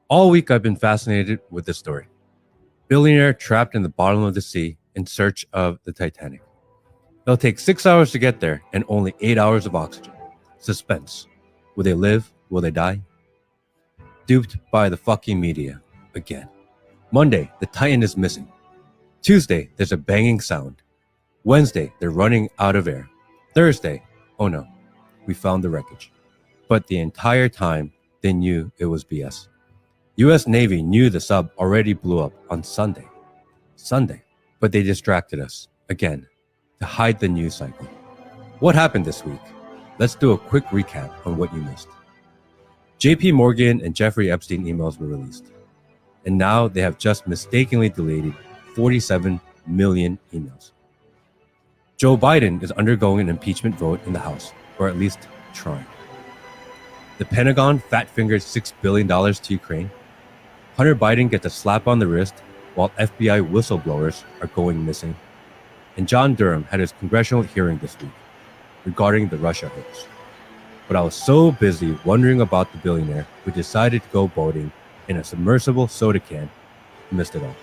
All week I've been fascinated with this story. Billionaire trapped in the bottom of the sea in search of the Titanic. It'll take 6 hours to get there and only 8 hours of oxygen. Suspense. Will they live? Will they die? Duped by the fucking media. Again. Monday, the Titan is missing. Tuesday, there's a banging sound. Wednesday, they're running out of air. Thursday, oh no, we found the wreckage. But the entire time, they knew it was BS. US Navy knew the sub already blew up on Sunday. But they distracted us, again, to hide the news cycle. What happened this week? Let's do a quick recap on what you missed. JP Morgan and Jeffrey Epstein emails were released. And now they have just mistakenly deleted 47 million emails. Joe Biden is undergoing an impeachment vote in the House, or at least trying. The Pentagon fat-fingered $6 billion to Ukraine. Hunter Biden gets a slap on the wrist while FBI whistleblowers are going missing. And John Durham had his congressional hearing this week regarding the Russia hoax. But I was so busy wondering about the billionaire who decided to go boating in a submersible soda can, missed it all.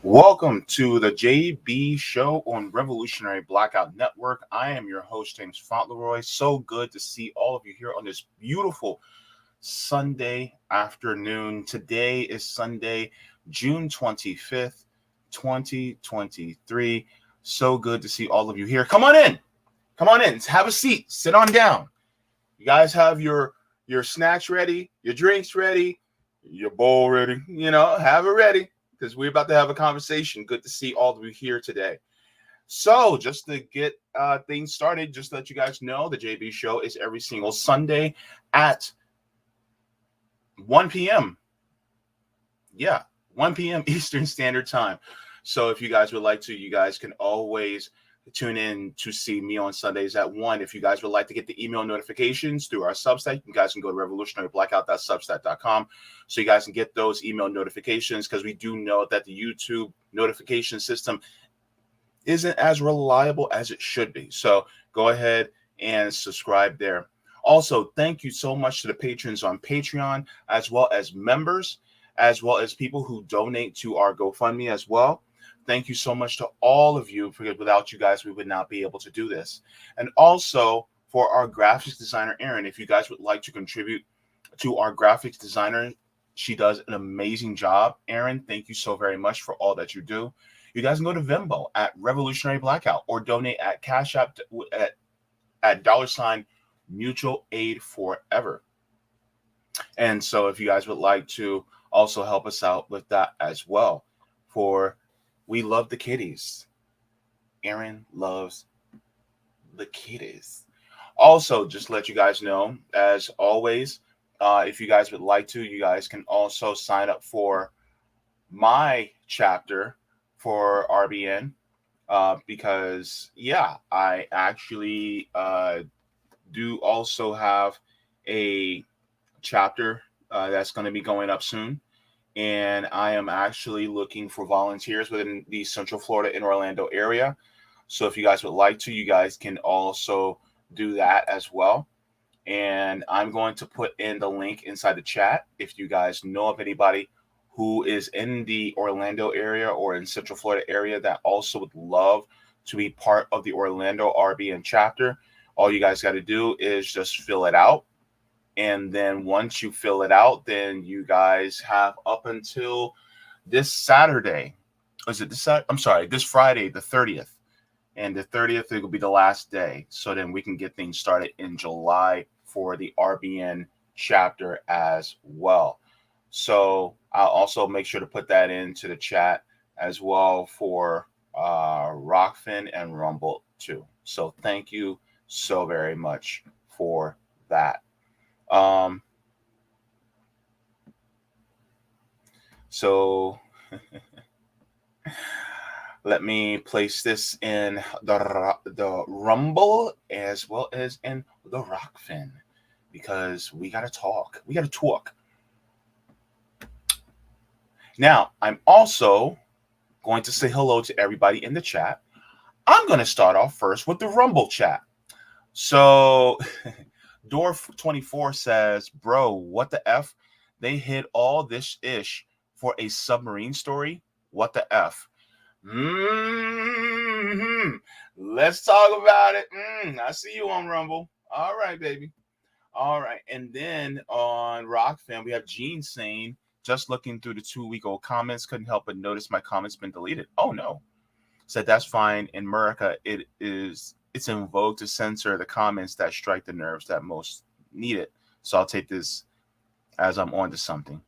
Welcome to the Jaybe show on Revolutionary Blackout Network. I am your host, James Fauntleroy. So good to see all of you here on this beautiful Sunday afternoon. Today is Sunday, June 25th, 2023. So good to see all of you here. Come on in. Have a seat. Sit on down. You guys have your snacks ready, your drinks ready, your bowl ready. Have it ready, because we're about to have a conversation. Good to see all of you here today. So just to get things started, just to let you guys know, the JB Show is every single Sunday at 1 p.m. Yeah, 1 p.m. Eastern Standard Time. So if you guys would like to, you guys can always tune in to see me on Sundays at 1. If you guys would like to get the email notifications through our Substack, you guys can go to revolutionaryblackout.substack.com so you guys can get those email notifications, because we do know that the YouTube notification system isn't as reliable as it should be. So go ahead and subscribe there. Also, thank you so much to the patrons on Patreon, as well as members, as well as people who donate to our GoFundMe as well. Thank you so much to all of you, because without you guys, we would not be able to do this. And also for our graphics designer, Erin, if you guys would like to contribute to our graphics designer, she does an amazing job. Erin, thank you so very much for all that you do. You guys can go to Venmo at Revolutionary Blackout, or donate at Cash App at $ Mutual Aid Forever. And so if you guys would like to also help us out with that as well, for we love the kitties. Erin loves the kitties. Also, just let you guys know, as always, if you guys would like to, you guys can also sign up for my chapter for RBN, because yeah, I actually do also have a chapter that's going to be going up soon, and I am actually looking for volunteers within the Central Florida and Orlando area. So if you guys would like to, you guys can also do that as well. And I'm going to put in the link inside the chat if you guys know of anybody who is in the Orlando area or in Central Florida area that also would love to be part of the Orlando RBN chapter. All you guys got to do is just fill it out. And then once you fill it out, then you guys have up until this Saturday. Is it this Saturday? I'm sorry, this Friday, the 30th. And the 30th, it will be the last day. So then we can get things started in July for the RBN chapter as well. So I'll also make sure to put that into the chat as well for Rockfin and Rumble too. So thank you so very much for that. So let me place this in the Rumble as well as in the Rockfin, because we got to talk. We got to talk. Now, I'm also going to say hello to everybody in the chat. I'm going to start off first with the Rumble chat. So Dorf24 says, bro, what the F? They hid all this ish for a submarine story? What the F? Let's talk about it. I see you on Rumble. All right, baby. All right. And then on Rockfan, we have Gene saying, just looking through the 2-week-old comments, couldn't help but notice my comments been deleted. Oh, no. Said that's fine. In America, it's in vogue to censor the comments that strike the nerves that most need it. So I'll take this as I'm on to something.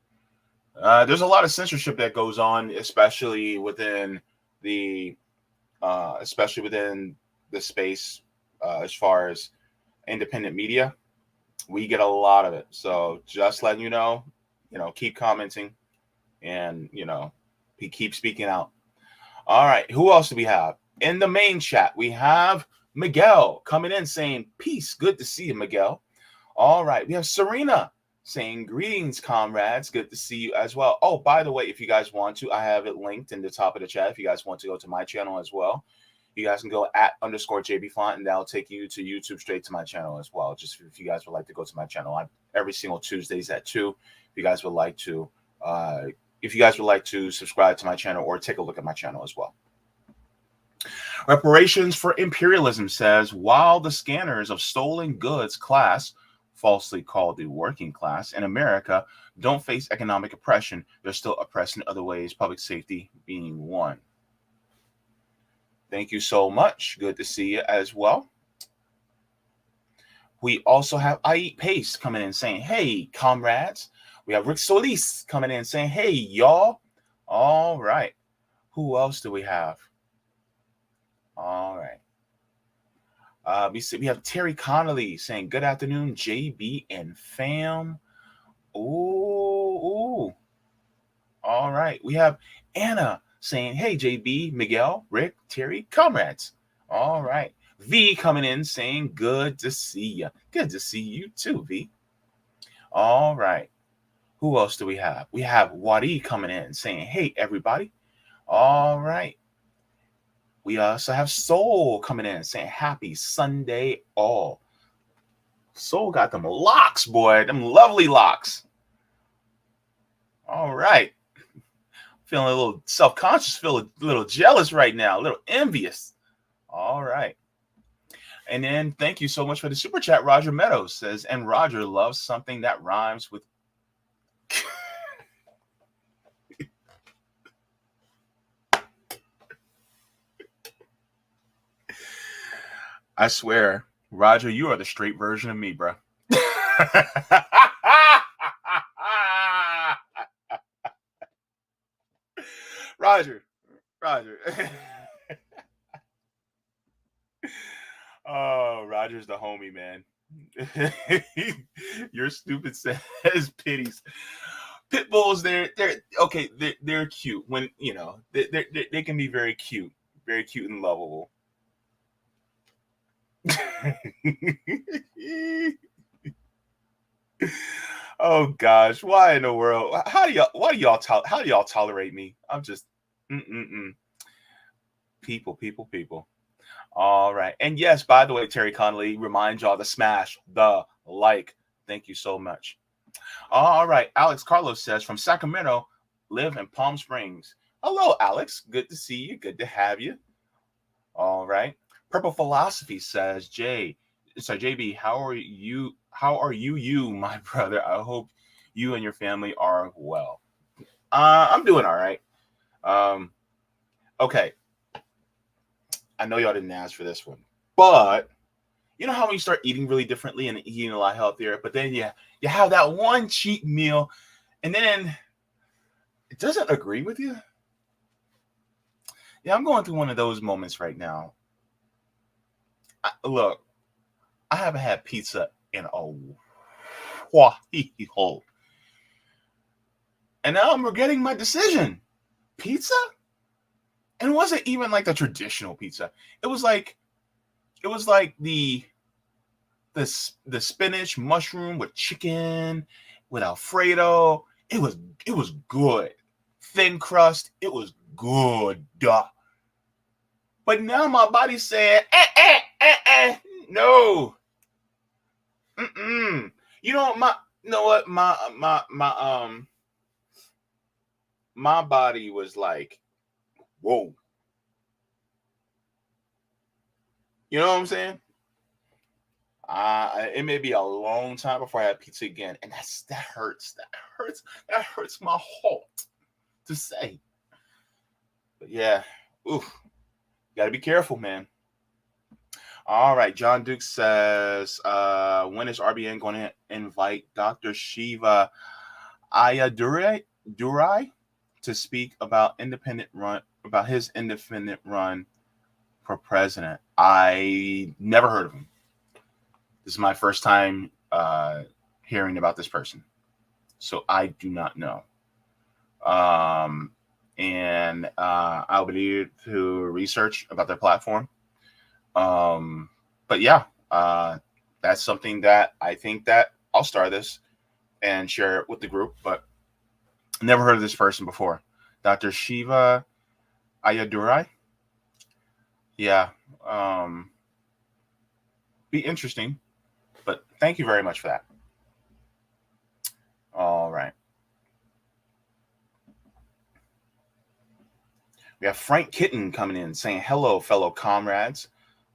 There's a lot of censorship that goes on, especially within the space as far as independent media. We get a lot of it. So just letting you know, keep commenting and, keep speaking out. All right. Who else do we have? In the main chat, we have Miguel coming in saying, peace. Good to see you, Miguel. All right. We have Serena saying, greetings, comrades. Good to see you as well. Oh, by the way, if you guys want to, I have it linked in the top of the chat. If you guys want to go to my channel as well, you guys can go @_Jaybe Font, and that'll take you to YouTube straight to my channel as well. Just if you guys would like to go to my channel, every single Tuesdays at 2. If you guys would like to, subscribe to my channel or take a look at my channel as well. Reparations for Imperialism says, while the scanners of stolen goods class, falsely called the working class, in America don't face economic oppression, they're still oppressed in other ways, public safety being one. Thank you so much. Good to see you as well. We also have I Eat Paste coming in saying, hey, comrades. We have Rick Solis coming in saying, hey, y'all. All right. Who else do we have? All right. We have Terry Connolly saying, good afternoon, JB and fam. Ooh. All right. We have Anna saying, hey, JB, Miguel, Rick, Terry, comrades. All right. V coming in saying, good to see you. Good to see you too, V. All right. Who else do we have? We have Wadi coming in saying, hey, everybody. All right. We also have Soul coming in saying, happy Sunday all. Soul got them locks, boy. Them lovely locks. All right. Feeling a little self-conscious, feel a little jealous right now, a little envious. All right. And then thank you so much for the super chat. Roger Meadows says, and Roger loves something that rhymes with I swear, Roger, you are the straight version of me, bro. Roger. Oh, Roger. Roger's the homie, man. You're stupid says pities. Pit bulls, they're okay. They're cute when they can be very cute and lovable. Oh gosh, why in the world? How do y'all tolerate me? I'm just people. All right. And yes, by the way, Terry Connolly, remind y'all to smash the like. Thank you so much. All right. Alex Carlos says from Sacramento, live in Palm Springs. Hello, Alex. Good to see you. Good to have you. All right. Purple Philosophy says, Jaybe, how are you? You, my brother? I hope you and your family are well. I'm doing all right. Okay. I know y'all didn't ask for this one, but you know how when you start eating really differently and eating a lot healthier, but then you have that one cheat meal, and then it doesn't agree with you. Yeah, I'm going through one of those moments right now. Look, I haven't had pizza in a while, and now I'm regretting my decision. Pizza? And it wasn't even like the traditional pizza. It was like the spinach mushroom with chicken, with Alfredo. It was good. Thin crust. It was good. But now my body's saying, no. You know what? My body was like, whoa. You know what I'm saying? It may be a long time before I have pizza again, and that hurts. That hurts my heart to say. But yeah, gotta be careful, man. All right, John Duke says, when is RBN going to invite Dr. Shiva Ayadurai to speak about his independent run for president? I never heard of him. This is my first time hearing about this person, so I do not know. And I'll be needed to research about their platform. But yeah, that's something that I think that I'll start this and share it with the group, but never heard of this person before. Dr. Shiva Ayadurai. Yeah. Be interesting, but thank you very much for that. All right. We have Frank Kitten coming in saying, hello, fellow comrades.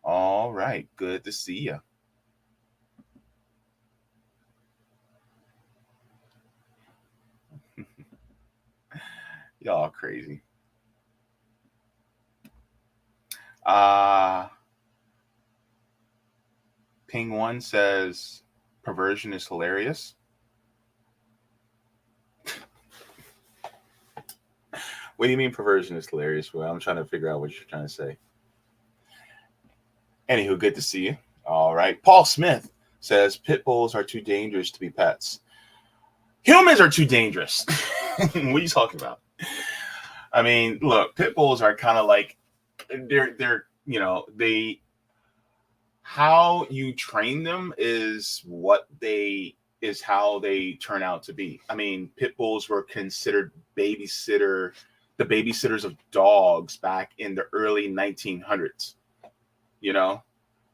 All right. Good to see you. Y'all crazy. Ping One says, perversion is hilarious. What do you mean perversion is hilarious? Well, I'm trying to figure out what you're trying to say. Anywho, good to see you. All right. Paul Smith says pit bulls are too dangerous to be pets. Humans are too dangerous. What are you talking about? I mean, look, pit bulls are kind of like they're how you train them is how they turn out to be. I mean, pit bulls were considered the babysitters of dogs back in the early 1900s. You know,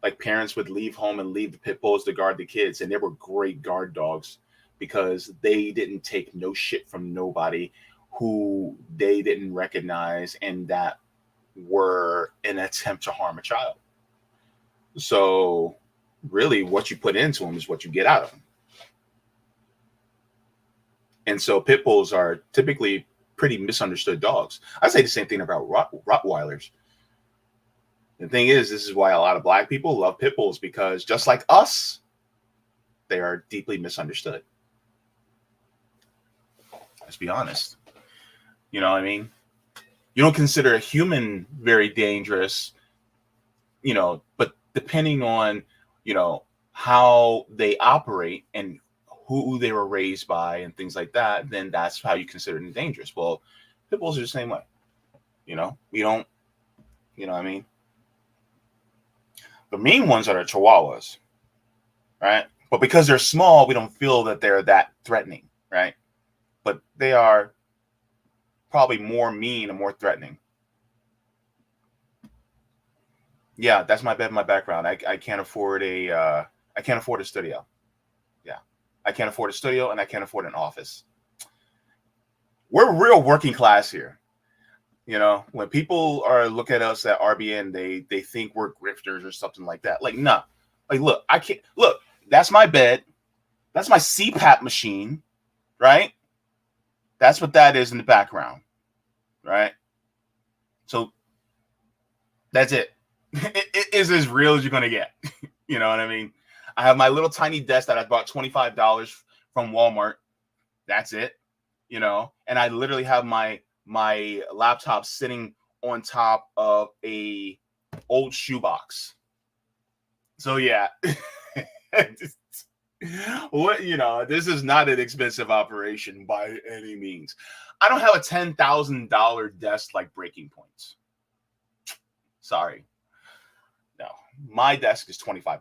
like parents would leave home and leave the pit bulls to guard the kids, and they were great guard dogs because they didn't take no shit from nobody who they didn't recognize and that were an attempt to harm a child. So really what you put into them is what you get out of them. And so pit bulls are typically pretty misunderstood dogs. I say the same thing about Rottweilers. The thing is, this is why a lot of black people love pit bulls, because just like us, they are deeply misunderstood. Let's be honest. You know what I mean? You don't consider a human very dangerous, but depending on, how they operate and who they were raised by and things like that, then that's how you consider them dangerous. Well, pit bulls are the same way. We don't, what I mean? The mean ones are the chihuahuas, right? But because they're small, we don't feel that they're that threatening, right? But they are probably more mean and more threatening. Yeah, that's my bed, my background. I can't afford a studio. Yeah, I can't afford a studio, and I can't afford an office. We're real working class here. When people are look at us at RBN, they think we're grifters or something like that. Like, no. Like, look, I can't look. That's my bed. That's my CPAP machine, right? That's what that is in the background, right? So that's it. It is as real as you're gonna get. You know what I mean? I have my little tiny desk that I bought $25 from Walmart. That's it. And I literally have my laptop sitting on top of a old shoebox. So yeah. This is not an expensive operation by any means. I don't have a $10,000 desk like Breaking Point's. Sorry. No, my desk is $25.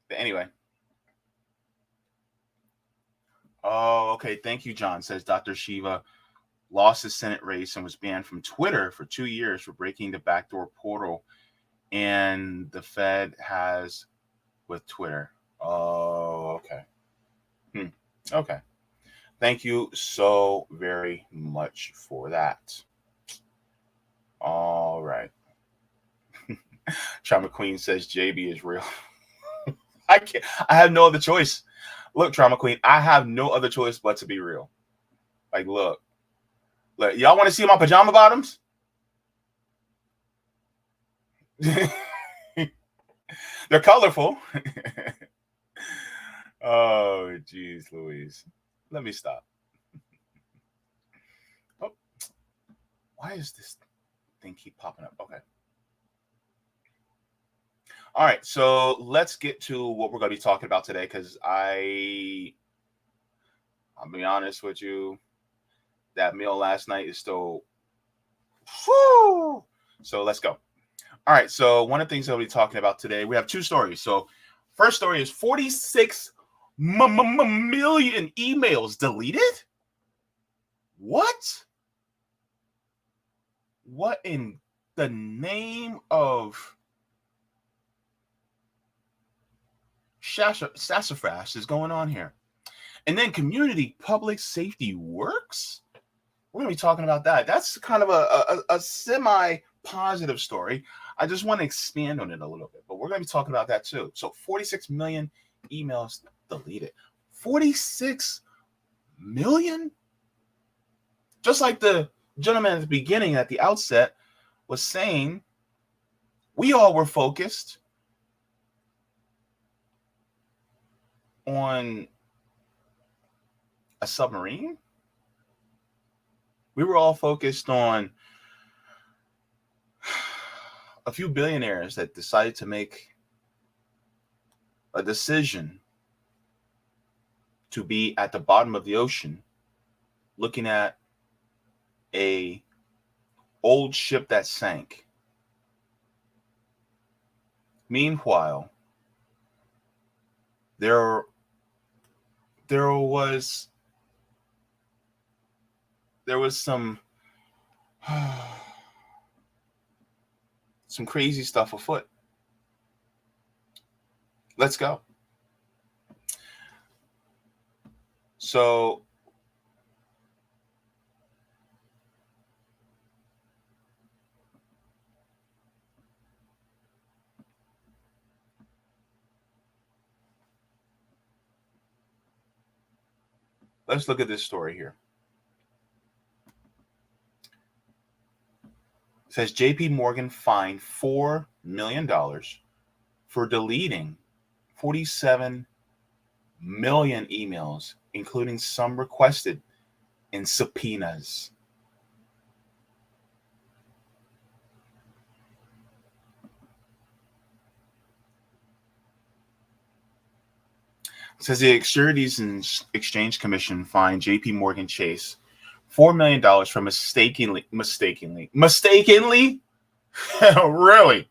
But anyway. Oh, okay. Thank you, John. Says Dr. Shiva lost his Senate race and was banned from Twitter for 2 years for breaking the backdoor portal. And the Fed has with Twitter. Oh, okay. Okay. Thank you so very much for that. All right. Trauma Queen says Jaybe is real. I have no other choice. Look, Trauma Queen, I have no other choice but to be real. Like, look, y'all want to see my pajama bottoms? They're colorful. Oh, geez, Louise. Let me stop. Oh, why is this thing keep popping up? Okay. All right, so let's get to what we're going to be talking about today, because I'll be honest with you, that meal last night is still, whew. So let's go. All right, so one of the things that we'll be talking about today, we have two stories. So first story is 46 million emails deleted? What? What in the name of sassafras is going on here? And then community public safety works? We're going to be talking about that. That's kind of a semi-positive story. I just want to expand on it a little bit, but we're going to be talking about that too. So 46 million emails deleted. 46 million? Just like the gentleman at the beginning, at the outset, was saying, we all were focused on a submarine. We were all focused on a few billionaires that decided to make a decision to be at the bottom of the ocean, looking at a old ship that sank. Meanwhile, there was some crazy stuff afoot. Let's go. So let's look at this story here. It says JP Morgan fined $4 million for deleting 47 million emails, including some requested in subpoenas. Says the Securities and Exchange Commission fined J.P. Morgan Chase $4 million for mistakenly, really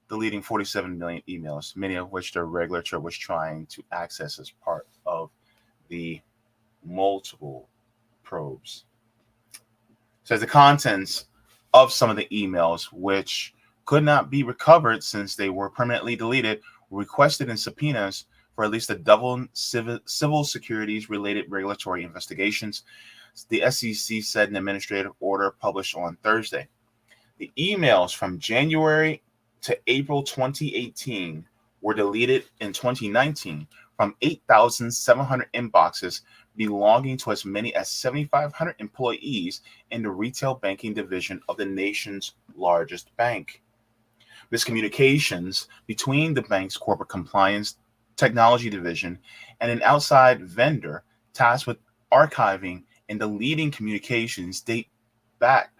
deleting 47 million emails, many of which the regulator was trying to access as part of the multiple probes. Says the contents of some of the emails, which could not be recovered since they were permanently deleted, were requested in subpoenas for at least a dozen civil securities related regulatory investigations, the SEC said in an administrative order published on Thursday. The emails from January to April 2018 were deleted in 2019 from 8,700 inboxes belonging to as many as 7,500 employees in the retail banking division of the nation's largest bank. Miscommunications between the bank's corporate compliance technology division and an outside vendor tasked with archiving and deleting communications dating back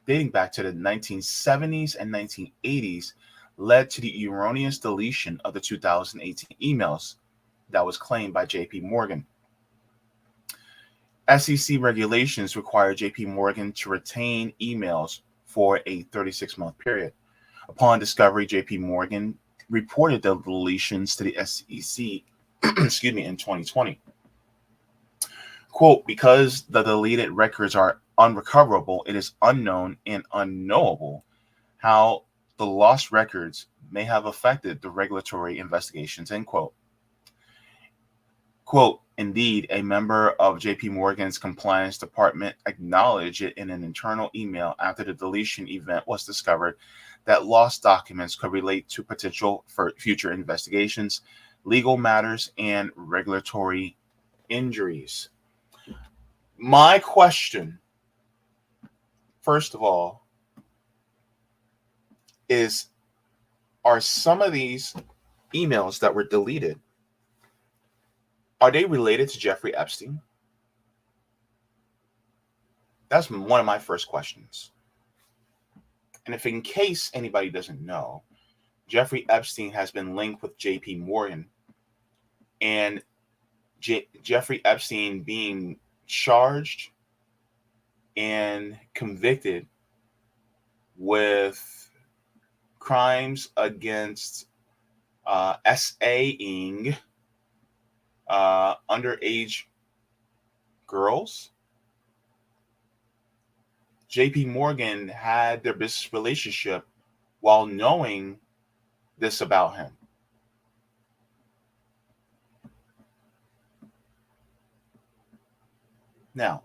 to the 1970s and 1980s led to the erroneous deletion of the 2018 emails that was claimed by J.P. Morgan. SEC regulations require J.P. Morgan to retain emails for a 36-month period. Upon discovery, J.P. Morgan reported the deletions to the SEC in 2020. Quote, because the deleted records are unrecoverable, it is unknown and unknowable how the lost records may have affected the regulatory investigations, end quote. Quote, indeed, a member of J.P. Morgan's compliance department acknowledged it in an internal email after the deletion event was discovered that lost documents could relate to potential for future investigations, legal matters, and regulatory injuries. My question, first of all, is, are some of these emails that were deleted, are they related to Jeffrey Epstein? That's one of my first questions. And if in case anybody doesn't know, Jeffrey Epstein has been linked with J.P. Morgan, and Jeffrey Epstein being charged and convicted with crimes against SAing underage girls. J.P. Morgan had their business relationship while knowing this about him. Now,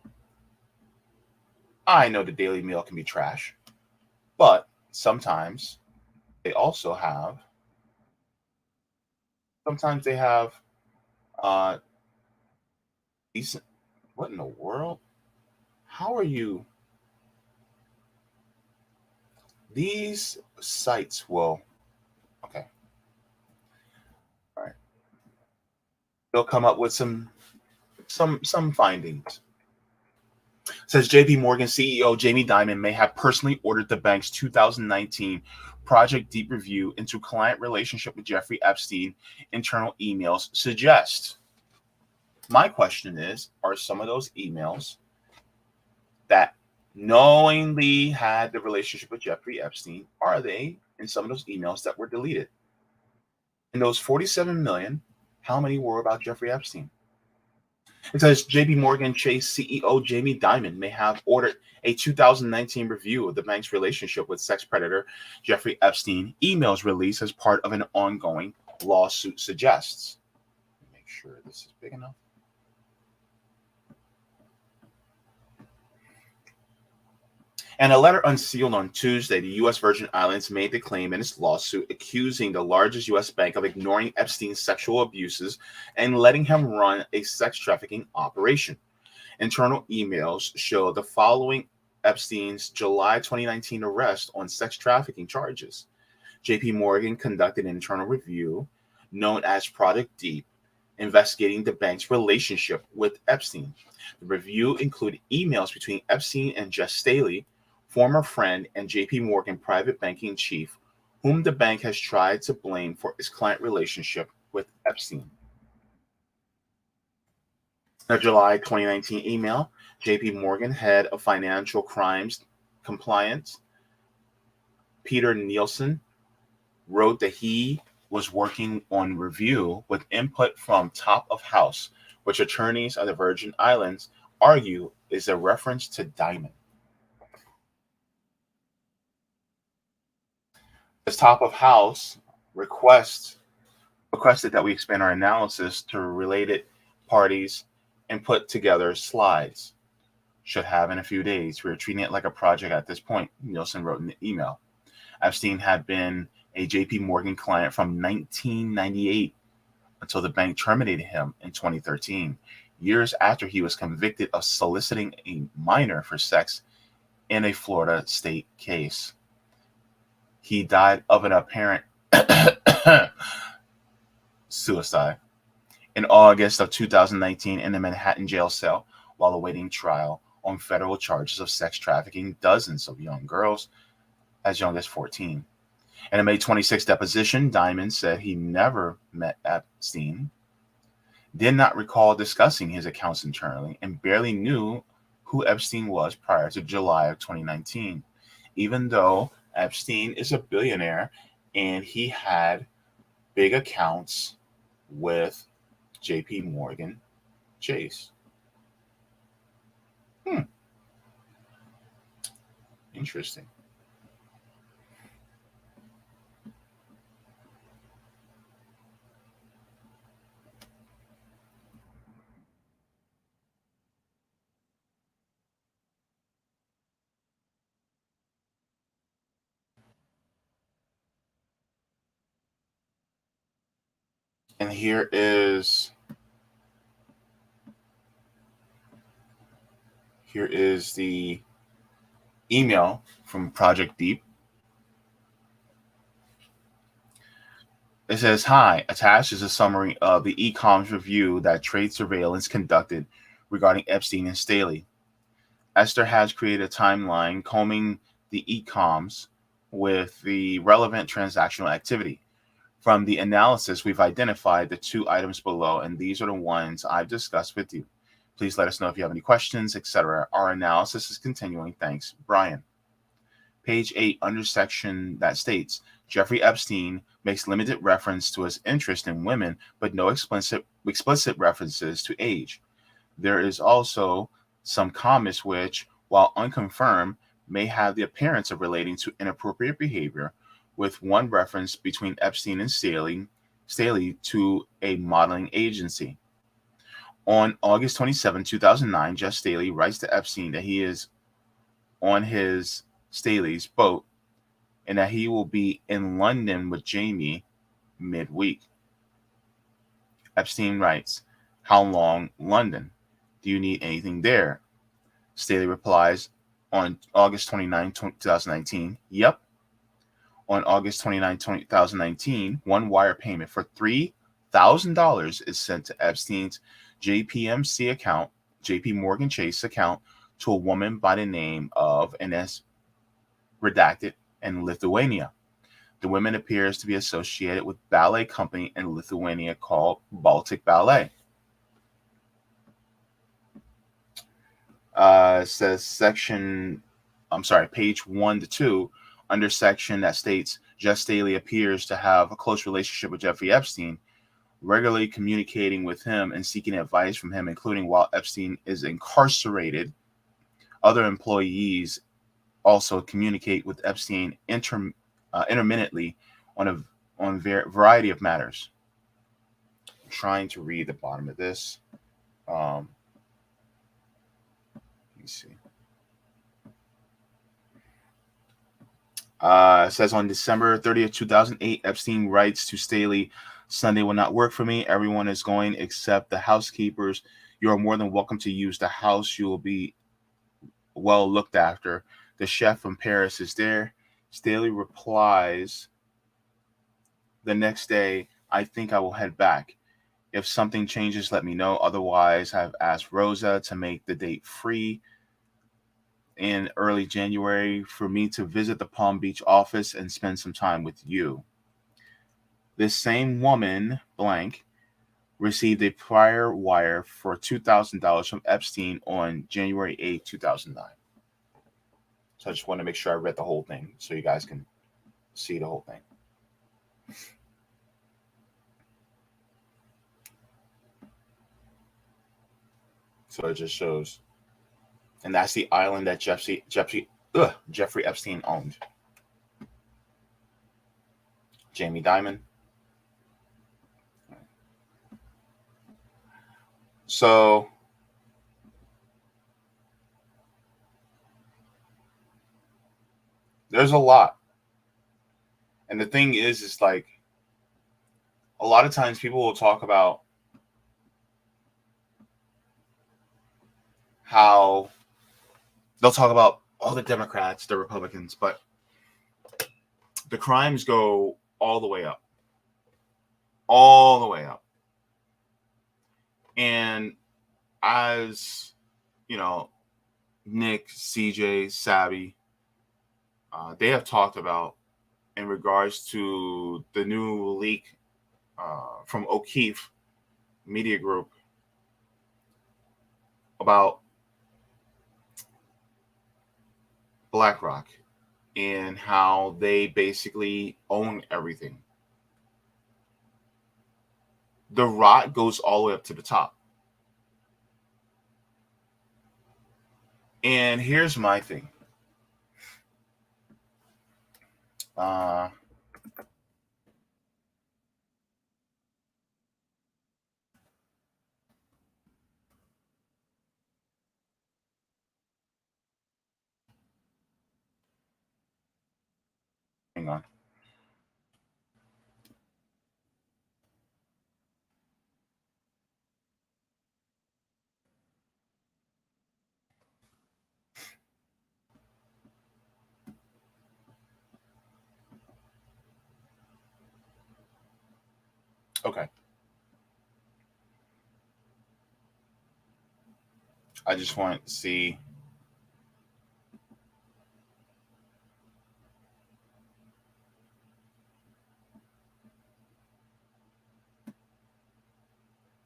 I know the Daily Mail can be trash, but sometimes they also have, decent, what in the world? How are you? These sites will, okay. All right. They'll come up with some findings. Says J.P. Morgan CEO Jamie Dimon may have personally ordered the bank's 2019 Project Deep review into client relationship with Jeffrey Epstein. Internal emails suggest. My question is, are some of those emails that knowingly had the relationship with Jeffrey Epstein, are they in some of those emails that were deleted? In those 47 million, how many were about Jeffrey Epstein? It says J.P. Morgan Chase CEO Jamie Dimon may have ordered a 2019 review of the bank's relationship with sex predator Jeffrey Epstein. Emails released as part of an ongoing lawsuit suggests. Make sure this is big enough. And a letter unsealed on Tuesday, the U.S. Virgin Islands made the claim in its lawsuit accusing the largest U.S. bank of ignoring Epstein's sexual abuses and letting him run a sex trafficking operation. Internal emails show the following Epstein's July 2019 arrest on sex trafficking charges. J.P. Morgan conducted an internal review known as Project Deep, investigating the bank's relationship with Epstein. The review included emails between Epstein and Jess Staley, former friend and J.P. Morgan private banking chief, whom the bank has tried to blame for its client relationship with Epstein. A July 2019 email, JP Morgan, head of financial crimes compliance, Peter Nielsen, wrote that he was working on review with input from top of house, which attorneys of the Virgin Islands argue is a reference to Diamond. This top of house requested that we expand our analysis to related parties and put together slides. Should have in a few days. We are treating it like a project at this point, Nielsen wrote in the email. Epstein had been a JP Morgan client from 1998 until the bank terminated him in 2013, years after he was convicted of soliciting a minor for sex in a Florida state case. He died of an apparent suicide in August of 2019 in a Manhattan jail cell while awaiting trial on federal charges of sex trafficking dozens of young girls as young as 14. In a May 26 deposition, Diamond said he never met Epstein, did not recall discussing his accounts internally, and barely knew who Epstein was prior to July of 2019, even though Epstein is a billionaire and he had big accounts with JP Morgan Chase. Interesting. And here is the email from Project Deep. It says, hi, attached is a summary of the e-coms review that trade surveillance conducted regarding Epstein and Staley. Esther has created a timeline combing the e-coms with the relevant transactional activity. From the analysis, we've identified the 2 items below, and these are the ones I've discussed with you. Please let us know if you have any questions, etc. Our analysis is continuing. Thanks, Brian. Page 8, under section that states, Jeffrey Epstein makes limited reference to his interest in women, but no explicit references to age. There is also some comments which, while unconfirmed, may have the appearance of relating to inappropriate behavior, with one reference between Epstein and Staley to a modeling agency. On August 27, 2009, Jeff Staley writes to Epstein that he is on his Staley's boat and that he will be in London with Jaybe midweek. Epstein writes, how long London? Do you need anything there? Staley replies on August 29, 2019, yep. On August 29, 2019, one wire payment for $3,000 is sent to Epstein's JPMC account, JP Morgan Chase account, to a woman by the name of NS redacted in Lithuania. The woman appears to be associated with ballet company in Lithuania called Baltic Ballet. Says page 1 to 2, under section that states Jeff Staley appears to have a close relationship with Jeffrey Epstein, regularly communicating with him and seeking advice from him, including while Epstein is incarcerated. Other employees also communicate with Epstein intermittently on a variety of matters. I'm trying to read the bottom of this. Let me see. It says on December 30th, 2008, Epstein writes to Staley, Sunday will not work for me. Everyone is going except the housekeepers. You are more than welcome to use the house. You will be well looked after. The chef from Paris is there. Staley replies the next day, I think I will head back. If something changes, let me know. Otherwise, I've asked Rosa to make the date free in early January for me to visit the Palm Beach office and spend some time with you. This same woman, blank, received a prior wire for $2,000 from Epstein on January 8, 2009. So I just want to make sure I read the whole thing so you guys can see the whole thing. So it just shows. And that's the island that Jeffrey Epstein owned. Jamie Dimon. So there's a lot. And the thing is like a lot of times people will talk about how they'll talk about all the Democrats, the Republicans, but the crimes go all the way up. All the way up. And as, Nick, CJ, Savvy, they have talked about in regards to the new leak from O'Keefe Media Group about BlackRock and how they basically own everything. The rot goes all the way up to the top. And here's my thing. Hang on. Okay. I just want to see.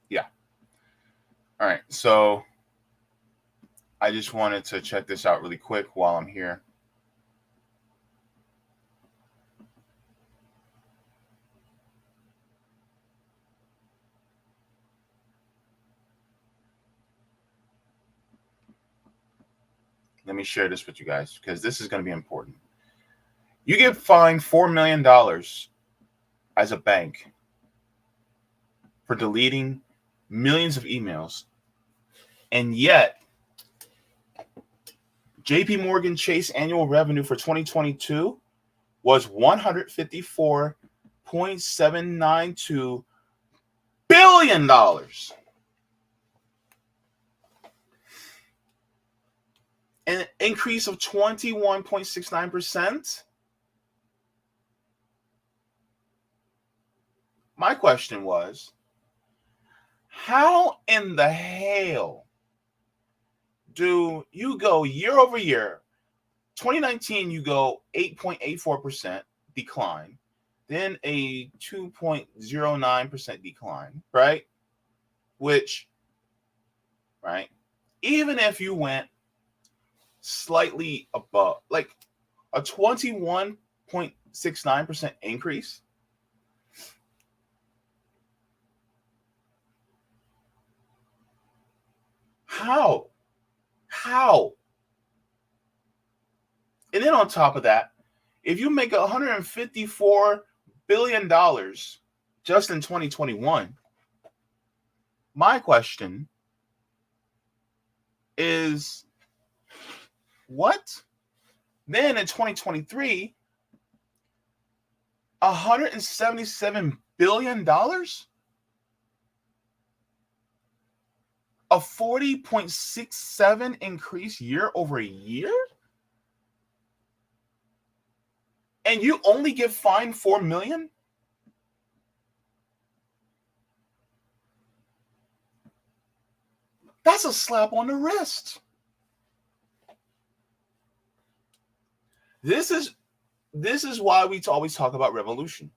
Yeah. All right. So I just wanted to check this out really quick while I'm here. Let me share this with you guys because this is going to be important. You get fined $4 million as a bank for deleting millions of emails. And yet, JP Morgan Chase annual revenue for 2022 was $154.792 billion. An increase of 21.69%. My question was, how in the hell do you go year over year? 2019, you go 8.84% decline, then a 2.09% decline, right? Which, right, even if you went slightly above, like a 21.69% increase, how? And then on top of that, if you make $154 billion just in 2021, my question is, what? Then in 2023, $177 billion? A 40.67 increase year over year? And you only get fined $4 million? That's a slap on the wrist. This is why we always talk about revolution.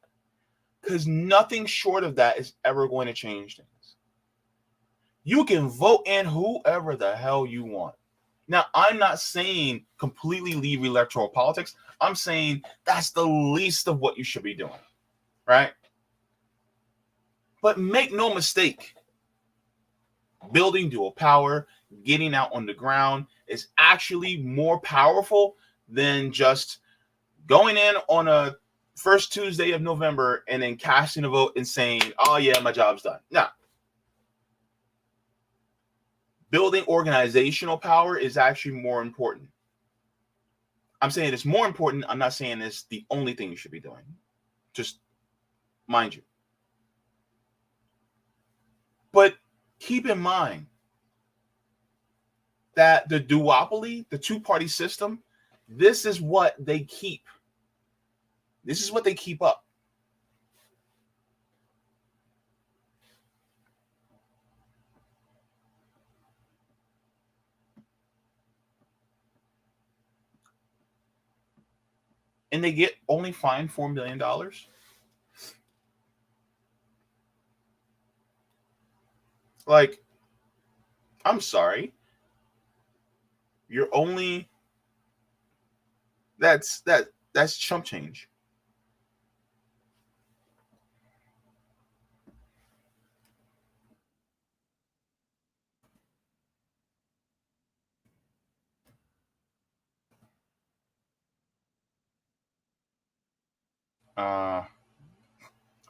because nothing short of that is ever going to change things. You can vote in whoever the hell you want. Now, I'm not saying completely leave electoral politics. I'm saying that's the least of what you should be doing, right? But make no mistake, building dual power, getting out on the ground is actually more powerful than just going in on a first Tuesday of November and then casting a vote and saying, oh yeah, my job's done. No. Building organizational power is actually more important. I'm saying it's more important. I'm not saying it's the only thing you should be doing. Just mind you. But keep in mind that the duopoly, the two-party system, this is what they keep. This is what they keep up. And they get only fined $4 million. Like, I'm sorry. You're only that's chump change.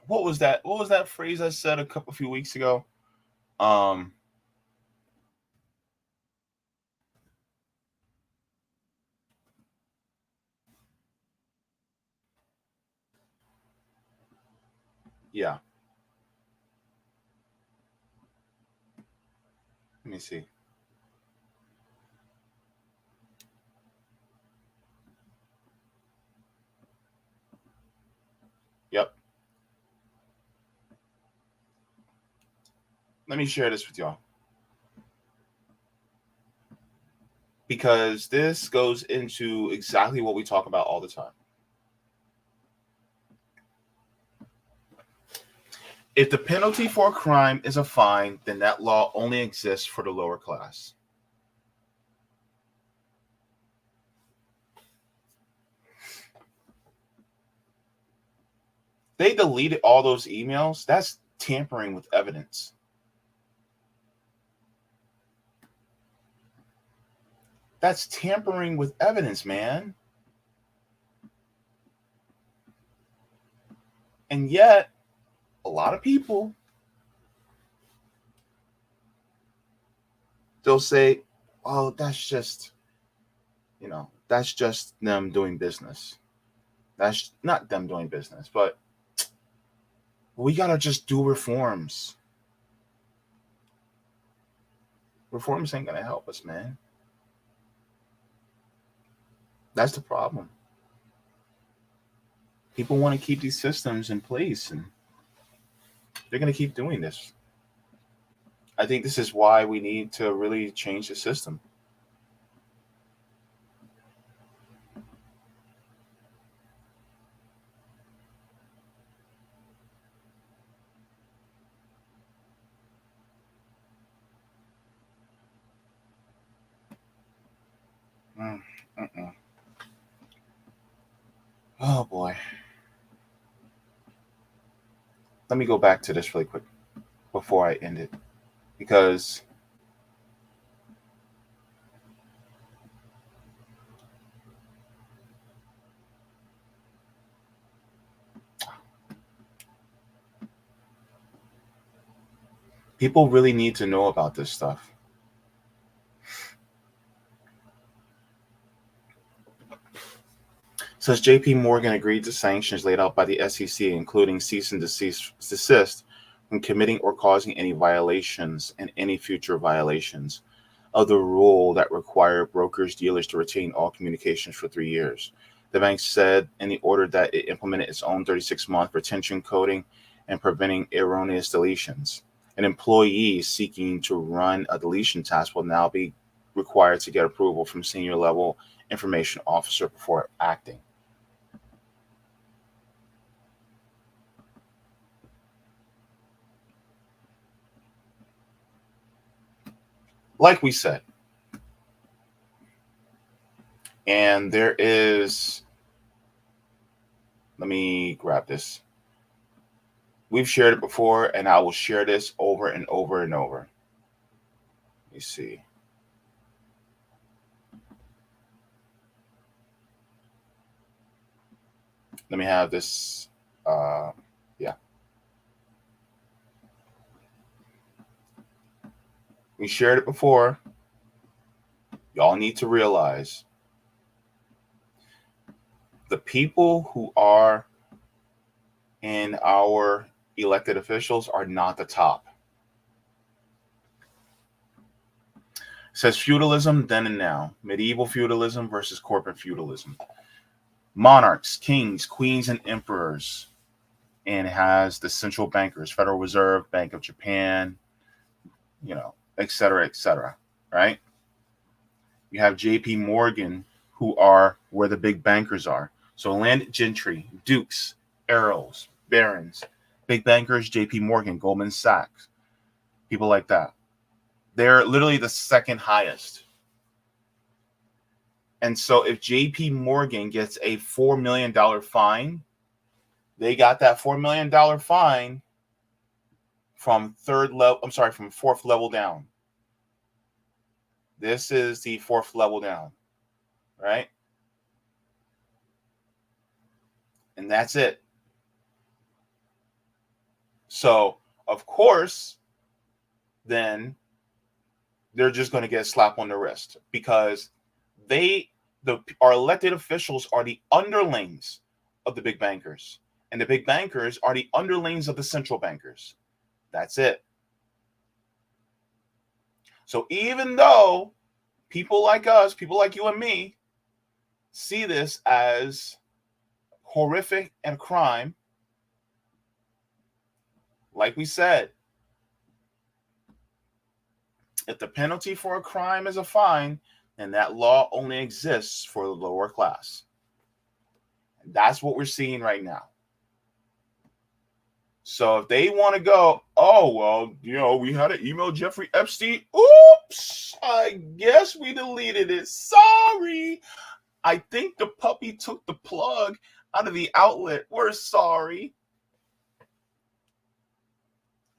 What was that? What was that phrase I said a few weeks ago? Yeah. Let me see. Yep. Let me share this with y'all. Because this goes into exactly what we talk about all the time. If the penalty for a crime is a fine, then that law only exists for the lower class. They deleted all those emails. That's tampering with evidence. That's tampering with evidence, man. And yet, a lot of people, they'll say, oh, that's just them doing business. That's not them doing business, but we got to just do reforms. Reforms ain't going to help us, man. That's the problem. People want to keep these systems in place, and they're going to keep doing this. I think this is why we need to really change the system. Oh boy. Let me go back to this really quick before I end it, because people really need to know about this stuff. Says JP Morgan agreed to sanctions laid out by the SEC, including cease and desist from committing or causing any violations and any future violations of the rule that require brokers dealers to retain all communications for 3 years. The bank said in the order that it implemented its own 36-month retention coding and preventing erroneous deletions. An employee seeking to run a deletion task will now be required to get approval from senior level information officer before acting. like we said, and there is, let me grab this. We've shared it before, and I will share this over and over and over. Let me see. Let me have this. Yeah. We shared it before. Y'all need to realize the people who are in our elected officials are not the top. It says feudalism then and now, medieval feudalism versus corporate feudalism. Monarchs, kings, queens, and emperors. And it has the central bankers, Federal Reserve, Bank of Japan, et cetera, right? You have J.P. Morgan, who are where the big bankers are. So landed gentry, dukes, earls, barons, big bankers, J.P. Morgan, Goldman Sachs, people like that. They're literally the second highest. And so if J.P. Morgan gets a $4 million fine, they got that $4 million fine from from fourth level down. This is the fourth level down, right? And that's it. So, of course, then they're just going to get a slap on the wrist because our elected officials are the underlings of the big bankers. And the big bankers are the underlings of the central bankers. That's it. So even though people like us, people like you and me, see this as horrific and crime, like we said, if the penalty for a crime is a fine, then that law only exists for the lower class. And that's what we're seeing right now. So if they want to go, oh, well, we had to email Jeffrey Epstein. Oops, I guess we deleted it. Sorry. I think the puppy took the plug out of the outlet. We're sorry.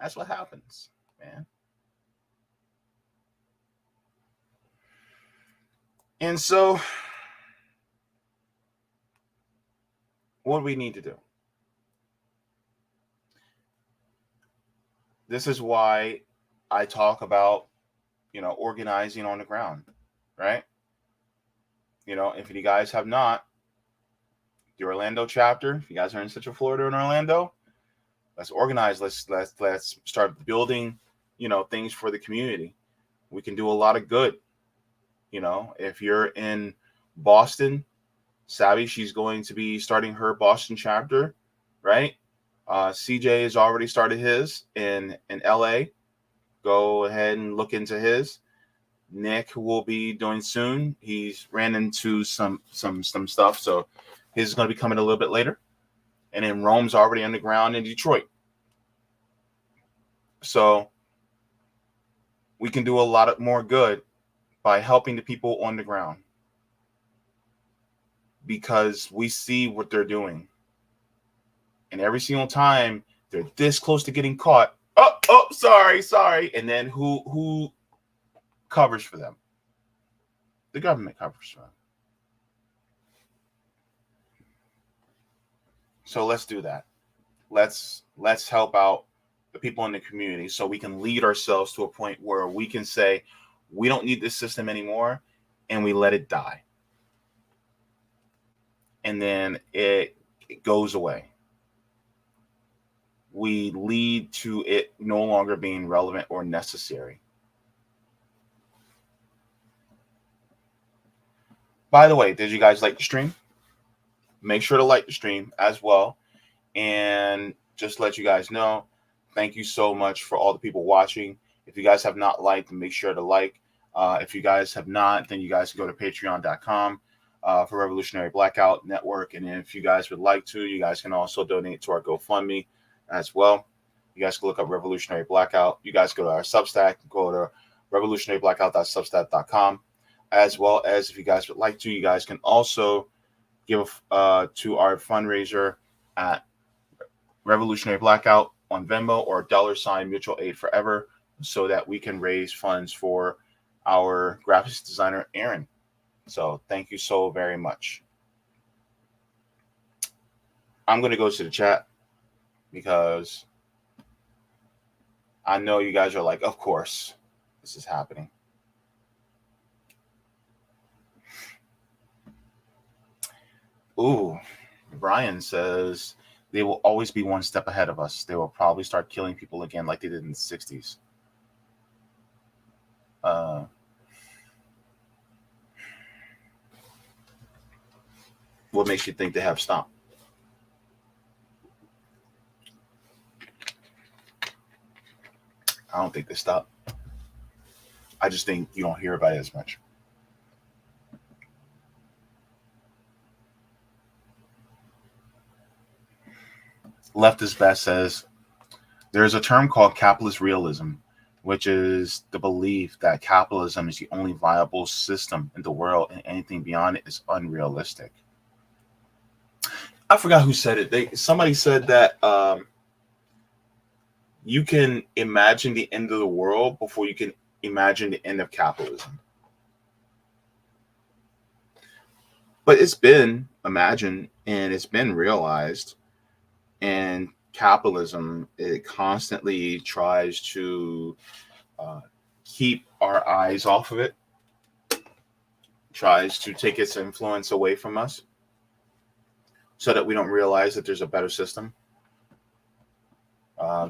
That's what happens, man. And so what do we need to do? This is why I talk about, organizing on the ground, right? If you guys have not, the Orlando chapter, if you guys are in Central Florida and Orlando, let's organize. Let's start building, things for the community. We can do a lot of good. If you're in Boston, Savvy, she's going to be starting her Boston chapter, right? CJ has already started his in LA. Go ahead and look into his. Nick will be doing soon. He's ran into some stuff, so his is going to be coming a little bit later. And then Rome's already underground in Detroit. So we can do a lot more good by helping the people on the ground because we see what they're doing. And every single time they're this close to getting caught. Oh, sorry. And then who covers for them? The government covers for them. So let's do that. Let's help out the people in the community so we can lead ourselves to a point where we can say we don't need this system anymore and we let it die. And then it goes away. We lead to it no longer being relevant or necessary. By the way, did you guys like the stream? Make sure to like the stream as well. And just let you guys know, thank you so much for all the people watching. If you guys have not liked, make sure to like. If you guys have not, then you guys can go to patreon.com for Revolutionary Blackout Network. And if you guys would like to, you guys can also donate to our GoFundMe as well. You guys can look up Revolutionary Blackout. You guys go to our Substack, go to revolutionaryblackout.substack.com, as well as if you guys would like to, you guys can also give to our fundraiser at Revolutionary Blackout on Venmo or $ Mutual Aid Forever, so that we can raise funds for our graphics designer, Aaron. So thank you so very much. I'm going to go to the chat because I know you guys are like, of course, this is happening. Ooh, Brian says they will always be one step ahead of us. They will probably start killing people again like they did in the 60s. What makes you think they have stopped? I don't think they stopped. I just think you don't hear about it as much. Leftist Best says there's a term called capitalist realism, which is the belief that capitalism is the only viable system in the world and anything beyond it is unrealistic. I forgot who said it. Somebody said that you can imagine the end of the world before you can imagine the end of capitalism. But it's been imagined and it's been realized, and capitalism, it constantly tries to keep our eyes off of it, tries to take its influence away from us so that we don't realize that there's a better system.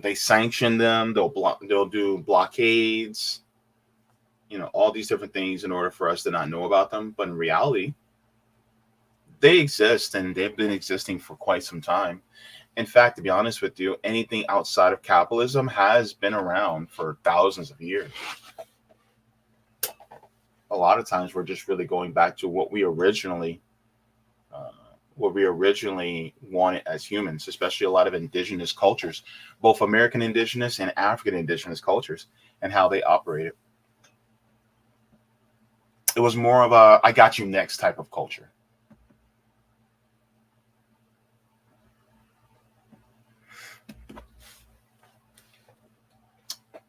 They sanction them. They'll do blockades, all these different things in order for us to not know about them. But in reality, they exist, and they've been existing for quite some time. In fact, to be honest with you, anything outside of capitalism has been around for thousands of years. A lot of times we're just really going back to what we originally wanted as humans, especially a lot of indigenous cultures, both American indigenous and African indigenous cultures, and how they operated. It was more of a I got you next type of culture.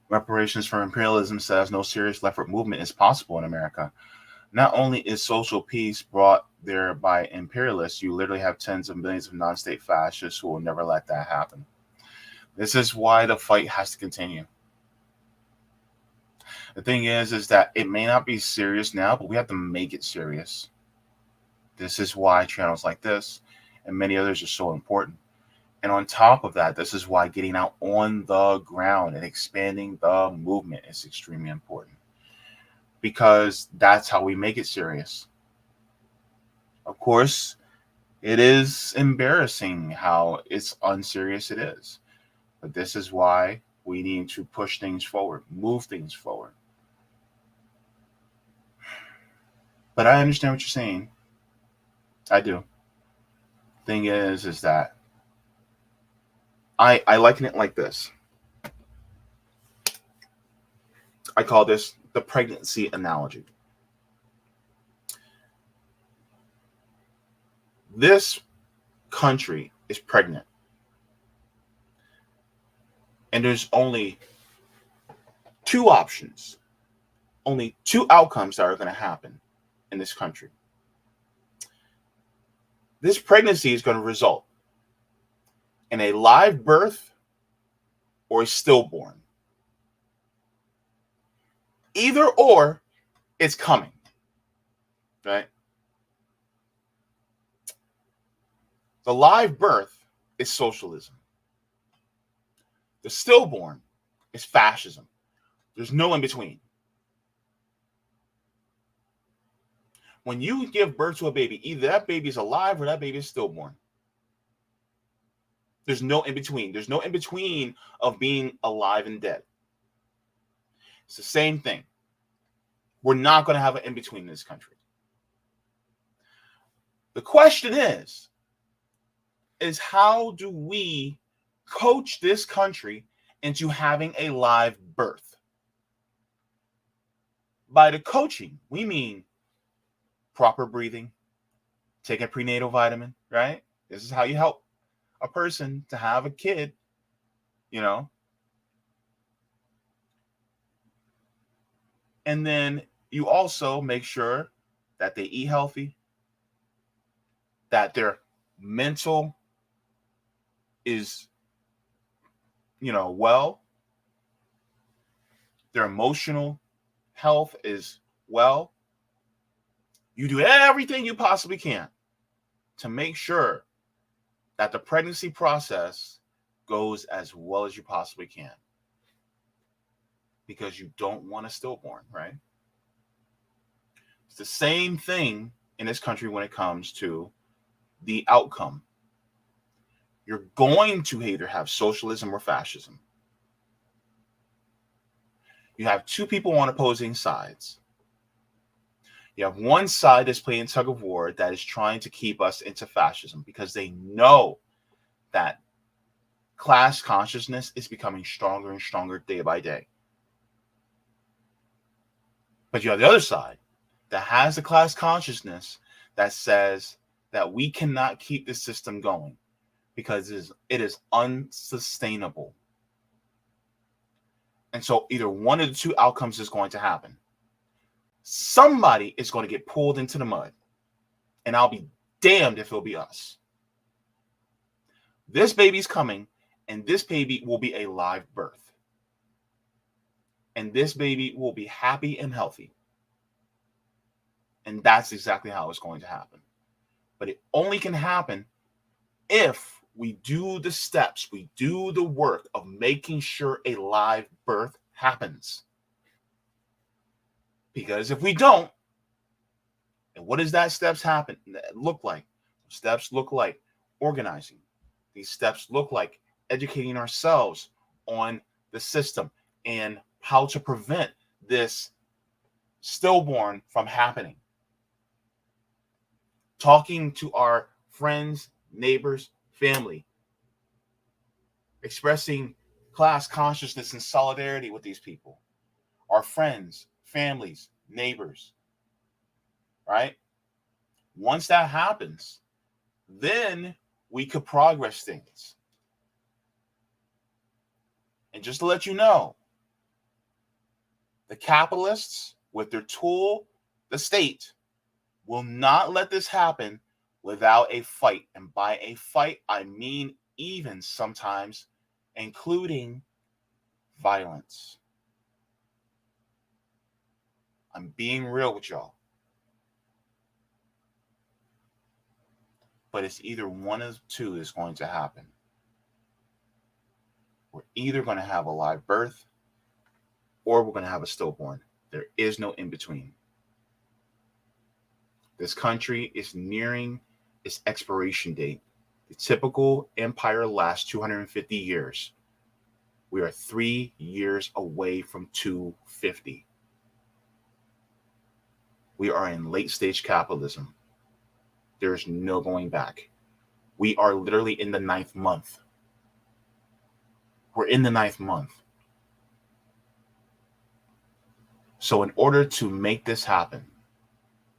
Reparations for imperialism says no serious leftward movement is possible in America. Not only is social peace brought there by imperialists, you literally have tens of millions of non-state fascists who will never let that happen. This is why the fight has to continue. The thing is that it may not be serious now, but we have to make it serious. This is why channels like this and many others are so important. And on top of that, this is why getting out on the ground and expanding the movement is extremely important. Because that's how we make it serious. Of course, it is embarrassing how unserious it is. But this is why we need to push things forward, move things forward. But I understand what you're saying. I do. Thing is that I liken it like this. I call this the pregnancy analogy. This country is pregnant. And there's only two options, only two outcomes that are going to happen in this country. This pregnancy is going to result in a live birth or a stillborn. Either or, it's coming, right? The live birth is socialism. The stillborn is fascism. There's no in between. When you give birth to a baby, either that baby is alive or that baby is stillborn. There's no in between. There's no in between of being alive and dead. It's the same thing. We're not going to have an in between in this country. The question is how do we coach this country into having a live birth? By the coaching, we mean proper breathing, take a prenatal vitamin, right? This is how you help a person to have a kid, you know. And then you also make sure that they eat healthy, that their mental is, well, their emotional health is well. You do everything you possibly can to make sure that the pregnancy process goes as well as you possibly can, because you don't want a stillborn, right? It's the same thing in this country when it comes to the outcome. You're going to either have socialism or fascism. You have two people on opposing sides. You have one side that's playing tug of war that is trying to keep us into fascism because they know that class consciousness is becoming stronger and stronger day by day. But you have the other side that has the class consciousness that says that we cannot keep this system going because it is unsustainable. And so either one of the two outcomes is going to happen. Somebody is going to get pulled into the mud, and I'll be damned if it'll be us. This baby's coming, and this baby will be a live birth. And this baby will be happy and healthy. And that's exactly how it's going to happen. But it only can happen if we do the steps, we do the work of making sure a live birth happens. Because if we don't, and what does that look like? Steps look like organizing. These steps look like educating ourselves on the system and how to prevent this stillborn from happening. Talking to our friends, neighbors, family, expressing class consciousness and solidarity with these people, our friends, families, neighbors, right? Once that happens, then we could progress things. And just to let you know, the capitalists, with their tool, the state, will not let this happen without a fight. And by a fight, I mean even sometimes including violence. I'm being real with y'all. But it's either one of the two is going to happen. We're either going to have a live birth or we're going to have a stillborn. There is no in between. This country is nearing its expiration date. The typical empire lasts 250 years. We are 3 years away from 250. We are in late stage capitalism. There's no going back. We are literally in the 9th month. We're in the 9th month. So in order to make this happen,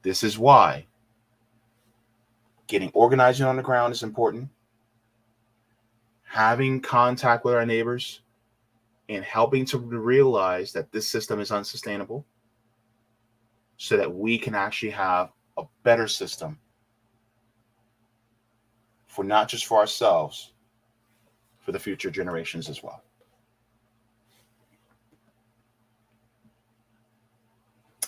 this is why getting organizing on the ground is important. Having contact with our neighbors and helping to realize that this system is unsustainable so that we can actually have a better system for not just for ourselves, for the future generations as well.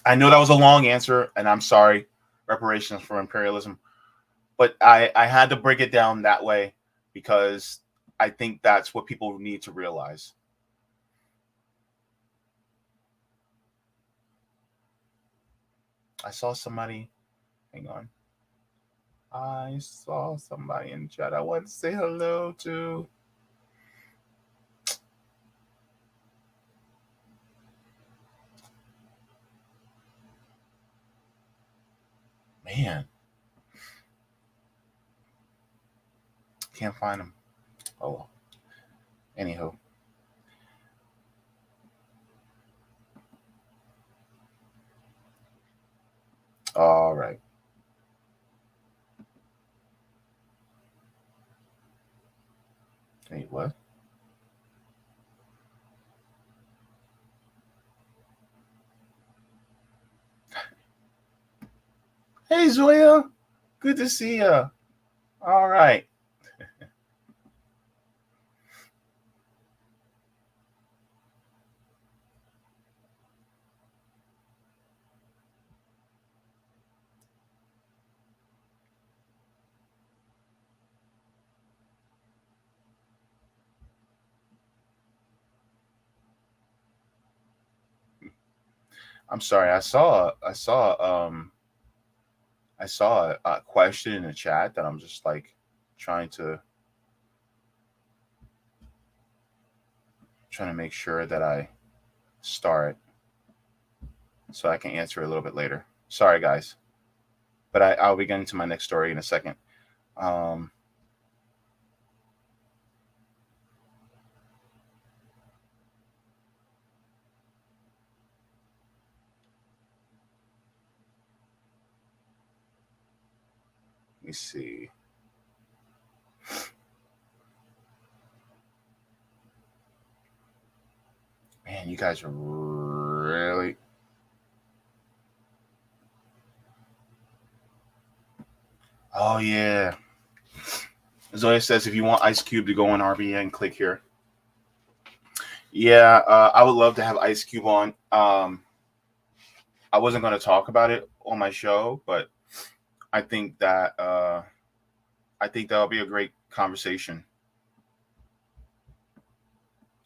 I know that was a long answer, and I'm sorry, reparations for imperialism, but I had to break it down that way because I think that's what people need to realize. I saw somebody, hang on. I saw somebody in chat I want to say hello to. Man. Can't find him. Oh well. Anywho. All right. Wait, what? Hey, Zoya. Good to see you. All right. I'm sorry. I saw a question in the chat that I'm just like trying to make sure that I start so I can answer it a little bit later. Sorry, guys, but I'll be getting to my next story in a second. Um, let me see. Man, you guys are really. Oh yeah. Zoya says if you want Ice Cube to go on RBN, click here. Yeah, I would love to have Ice Cube on. I wasn't going to talk about it on my show, but I think that that'll be a great conversation.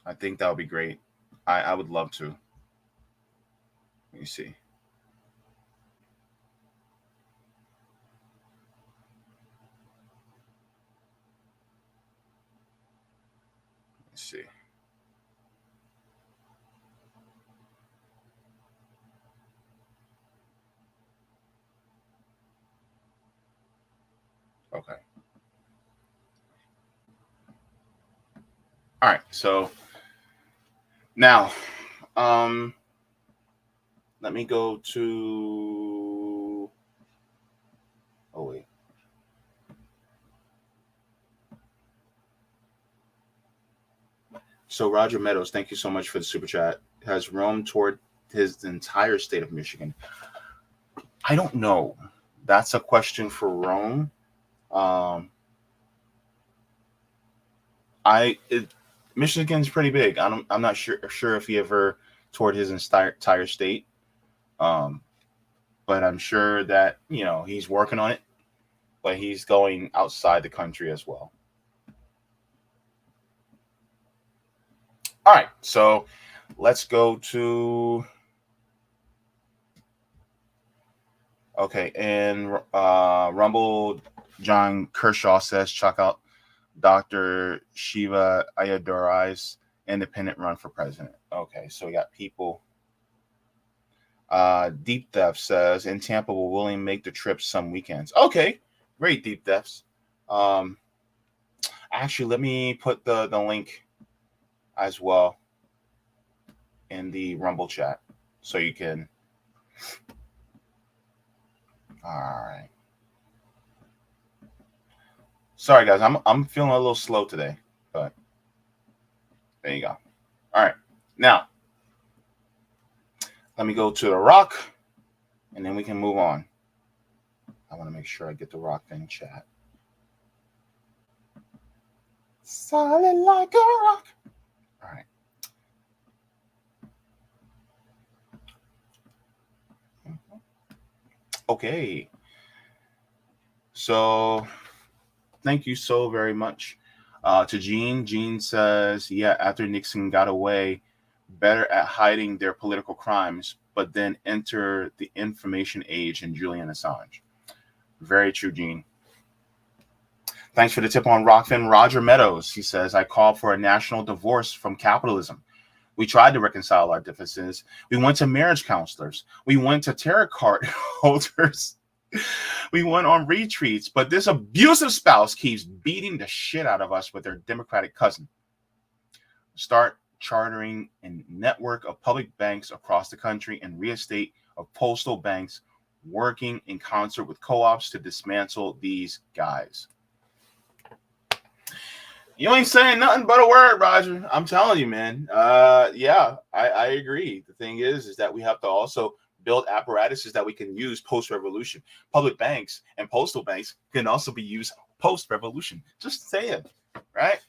I think that'll be great. I would love to. Let me see. Let's see. Okay. All right. So now, let me go to. Oh wait. So Roger Meadows, thank you so much for the super chat. Has roamed toward his entire state of Michigan. I don't know. That's a question for Rome. Um, Michigan's pretty big. I'm not sure if he ever toured his entire state. Um, but I'm sure that he's working on it. But he's going outside the country as well. All right, so let's go to. Okay, and Rumble John Kershaw says check out Dr. Shiva Ayadurai's independent run for president. Okay, so we got people. Deep Theft says in Tampa will willing make the trip some weekends. Okay, great, Deep Thefts. Actually, let me put the link as well in the Rumble chat so you can. All right. Sorry, guys. I'm feeling a little slow today, but there you go. All right. Now, let me go to The Rock, and then we can move on. I want to make sure I get The Rock in chat. Solid like a rock. All right. Okay. So, thank you so very much to Gene. Gene says, yeah, after Nixon got away, better at hiding their political crimes, but then enter the information age and Julian Assange. Very true, Gene. Thanks for the tip on Rockfin. Roger Meadows, he says, I call for a national divorce from capitalism. We tried to reconcile our differences. We went to marriage counselors. We went to tarot card holders. We went on retreats, but this abusive spouse keeps beating the shit out of us with their Democratic cousin. Start chartering a network of public banks across the country and reinstate of postal banks working in concert with co-ops to dismantle these guys. You ain't saying nothing but a word, Roger. I'm telling you, man. Yeah, I agree. The thing is that we have to also build apparatuses that we can use post-revolution. Public banks and postal banks can also be used post-revolution. Just saying, right?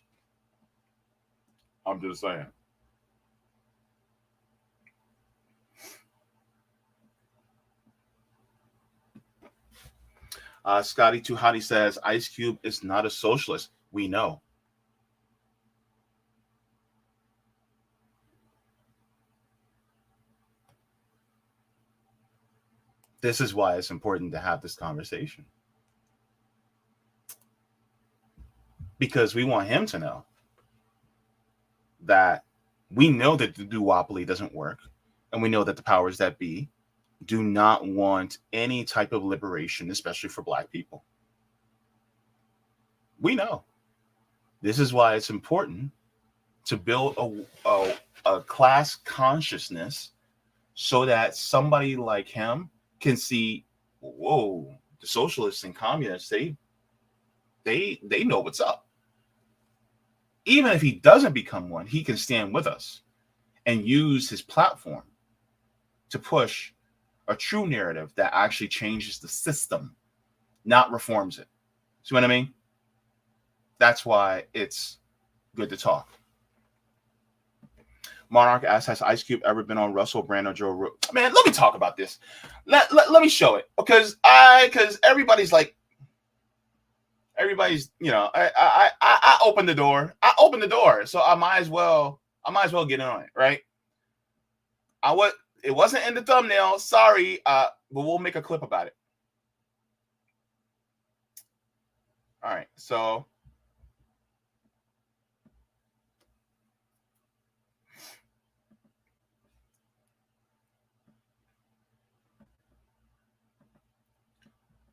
I'm just saying. Scotty Tuhati says, Ice Cube is not a socialist. We know. This is why it's important to have this conversation. Because we want him to know that we know that the duopoly doesn't work. And we know that the powers that be do not want any type of liberation, especially for Black people. We know. This is why it's important to build a class consciousness so that somebody like him can see, whoa, the socialists and communists, they know what's up. Even if he doesn't become one, he can stand with us and use his platform to push a true narrative that actually changes the system, not reforms it. See what I mean? That's why it's good to talk. Monarch asks, has Ice Cube ever been on Russell Brand or Joe Rogan? Man, let me talk about this. Let me show it. Because everybody's like, you know, I opened the door. So I might as well get on it, right? It wasn't in the thumbnail. Sorry, but we'll make a clip about it. All right, so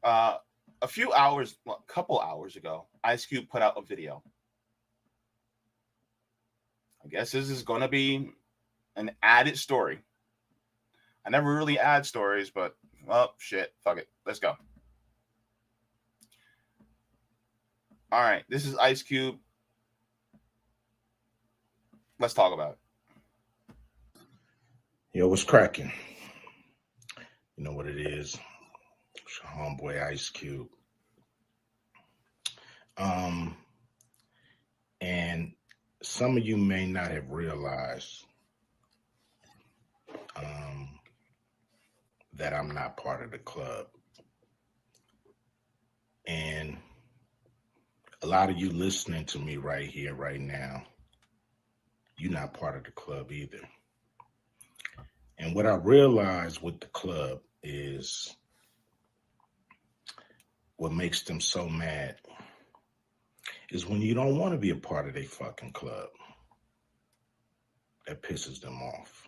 a couple hours ago, Ice Cube put out a video. I guess this is going to be an added story. I never really add stories, but, well, shit, fuck it. Let's go. All right, this is Ice Cube. Let's talk about it. Yo, what's cracking? You know what it is. It's your homeboy Ice Cube. And some of you may not have realized that I'm not part of the club. And a lot of you listening to me right here, right now, you're not part of the club either. And what I realized with the club is what makes them so mad is when you don't want to be a part of their fucking club. That pisses them off.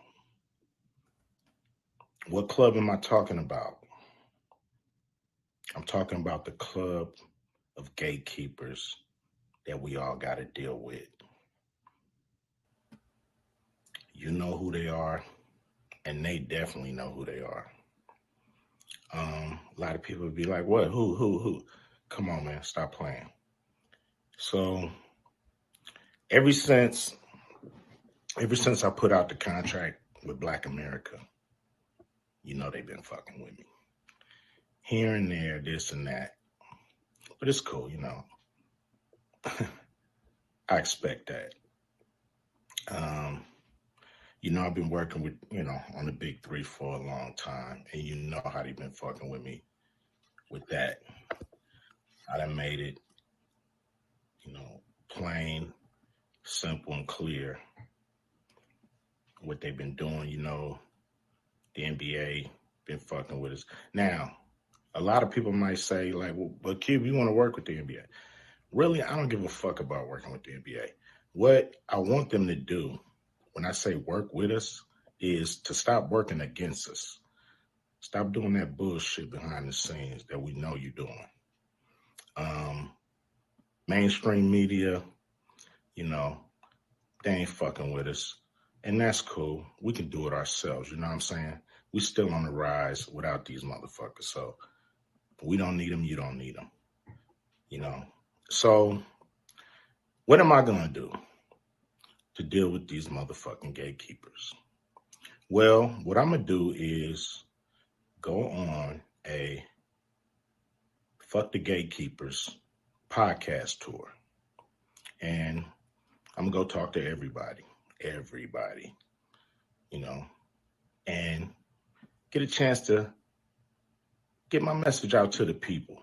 What club am I talking about? I'm talking about the club of gatekeepers that we all got to deal with. You know who they are, and they definitely know who they are. A lot of people would be like, what? Who? Come on, man, stop playing. So ever since I put out the contract with Black America, you know they've been fucking with me. Here and there, this and that. But it's cool, you know. I expect that. You know, I've been working with, you know, on the big three for a long time. And you know how they've been fucking with me with that. I done made it, you know, plain, simple, and clear what they've been doing. You know, the NBA been fucking with us. Now, a lot of people might say, like, well, but Cube, you want to work with the NBA. Really, I don't give a fuck about working with the NBA. What I want them to do, when I say work with us, is to stop working against us. Stop doing that bullshit behind the scenes that we know you're doing. Mainstream media, you know, they ain't fucking with us. And that's cool. We can do it ourselves. You know what I'm saying? we still on the rise without these motherfuckers. So we don't need them. You don't need them. You know. So what am I gonna do to deal with these motherfucking gatekeepers? Well, what I'm gonna do is go on a Fuck the Gatekeepers podcast tour. And I'm gonna go talk to everybody, you know, and get a chance to get my message out to the people.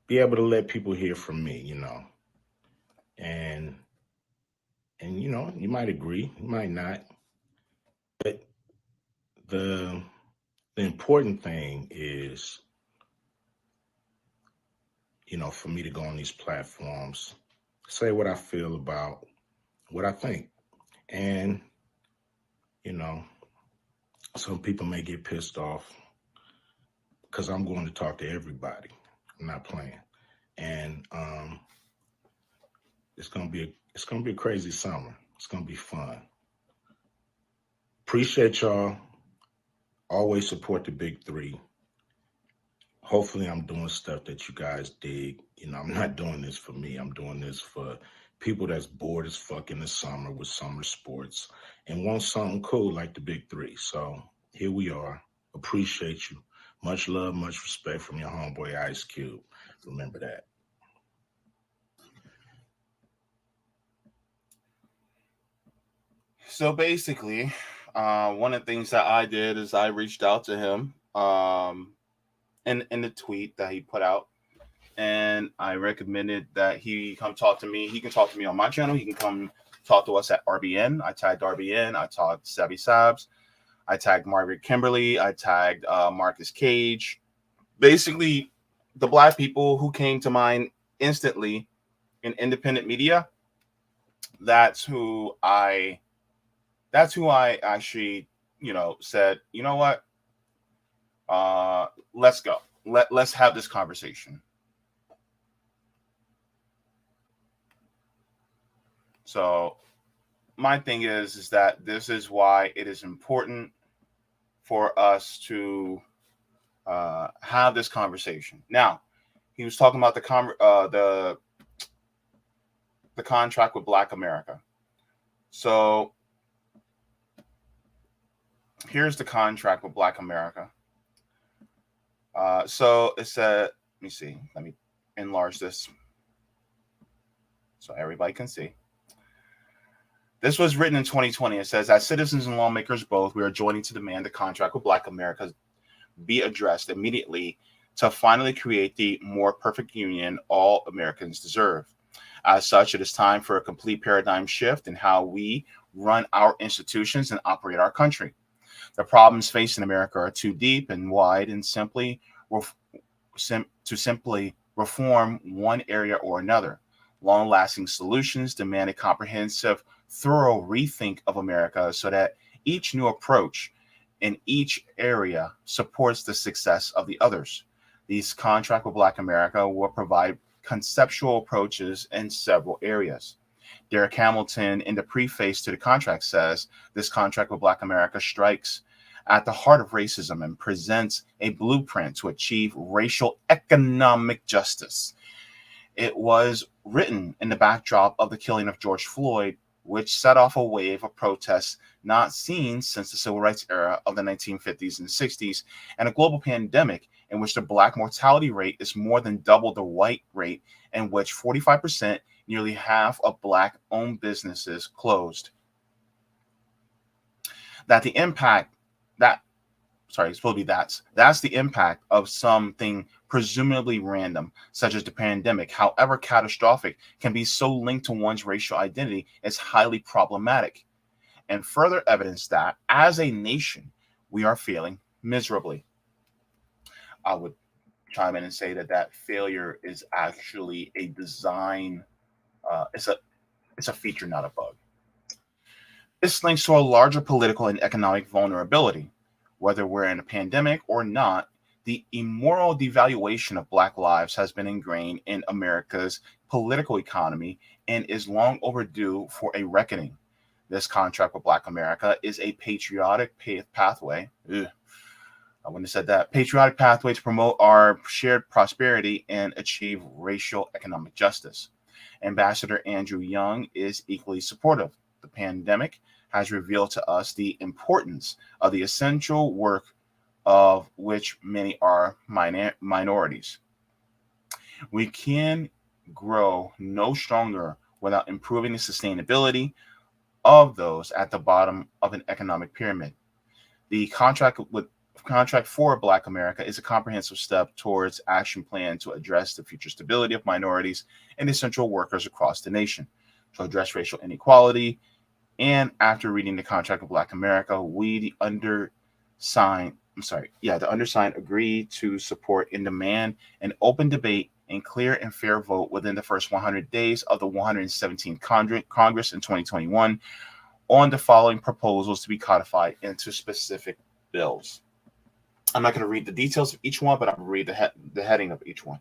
Be able to let people hear from me, you know. And you know, you might agree, you might not. But the important thing is, you know, for me to go on these platforms, say what I feel about what I think. And, you know, some people may get pissed off because I'm going to talk to everybody. I'm not playing. And it's gonna be a crazy summer. It's gonna be fun. Appreciate y'all. Always support the big three. Hopefully I'm doing stuff that you guys dig. You know, I'm not doing this for me. I'm doing this for people that's bored as fuck in the summer with summer sports and want something cool like the big three. So here we are. Appreciate you. Much love, much respect from your homeboy Ice Cube. Remember that. So basically, one of the things that I did is I reached out to him in the tweet that he put out, and I recommended that he come talk to me. He can talk to me on my channel. He can come talk to us at RBN. I tagged RBN. I tagged Savvy Sabs. I tagged Margaret Kimberly. I tagged Marcus Cage. Basically, the black people who came to mind instantly in independent media. That's who I actually, you know, said, you know what? Let's go. Let's have this conversation. So my thing is that this is why it is important for us to have this conversation. Now, he was talking about the contract with Black America. So here's the contract with Black America. So it said, let me see. Let me enlarge this so everybody can see. This was written in 2020. It says, as citizens and lawmakers both, we are joining to demand the contract with Black America be addressed immediately to finally create the more perfect union all Americans deserve. As such, it is time for a complete paradigm shift in how we run our institutions and operate our country. The problems facing America are too deep and wide, and simply reform one area or another. Long-lasting solutions demand a comprehensive, thorough rethink of America so that each new approach in each area supports the success of the others. These contract with Black America will provide conceptual approaches in several areas. Derek Hamilton, in the preface to the contract, says this contract with Black America strikes at the heart of racism and presents a blueprint to achieve racial economic justice. It was written in the backdrop of the killing of George Floyd, which set off a wave of protests not seen since the civil rights era of the 1950s and 60s, and a global pandemic in which the Black mortality rate is more than double the white rate, in which 45%, nearly half of Black-owned businesses closed. That's the impact of something presumably random, such as the pandemic, however catastrophic, can be so linked to one's racial identity is highly problematic, and further evidence that, as a nation, we are failing miserably. I would chime in and say that failure is actually a design. It's a feature, not a bug. This links to a larger political and economic vulnerability. Whether we're in a pandemic or not, the immoral devaluation of Black lives has been ingrained in America's political economy and is long overdue for a reckoning. This contract with Black America is a patriotic pathway. Ugh, I wouldn't have said that. Patriotic pathway to promote our shared prosperity and achieve racial economic justice. Ambassador Andrew Young is equally supportive. The pandemic has revealed to us the importance of the essential work of which many are minorities. We can grow no stronger without improving the sustainability of those at the bottom of an economic pyramid. The contract for Black America is a comprehensive step towards action plan to address the future stability of minorities and essential workers across the nation, to address racial inequality. And after reading the contract of Black America, the undersigned agree to support and demand an open debate and clear and fair vote within the first 100 days of the 117th Congress in 2021 on the following proposals to be codified into specific bills. I'm not going to read the details of each one, but I'm going to read the heading of each one.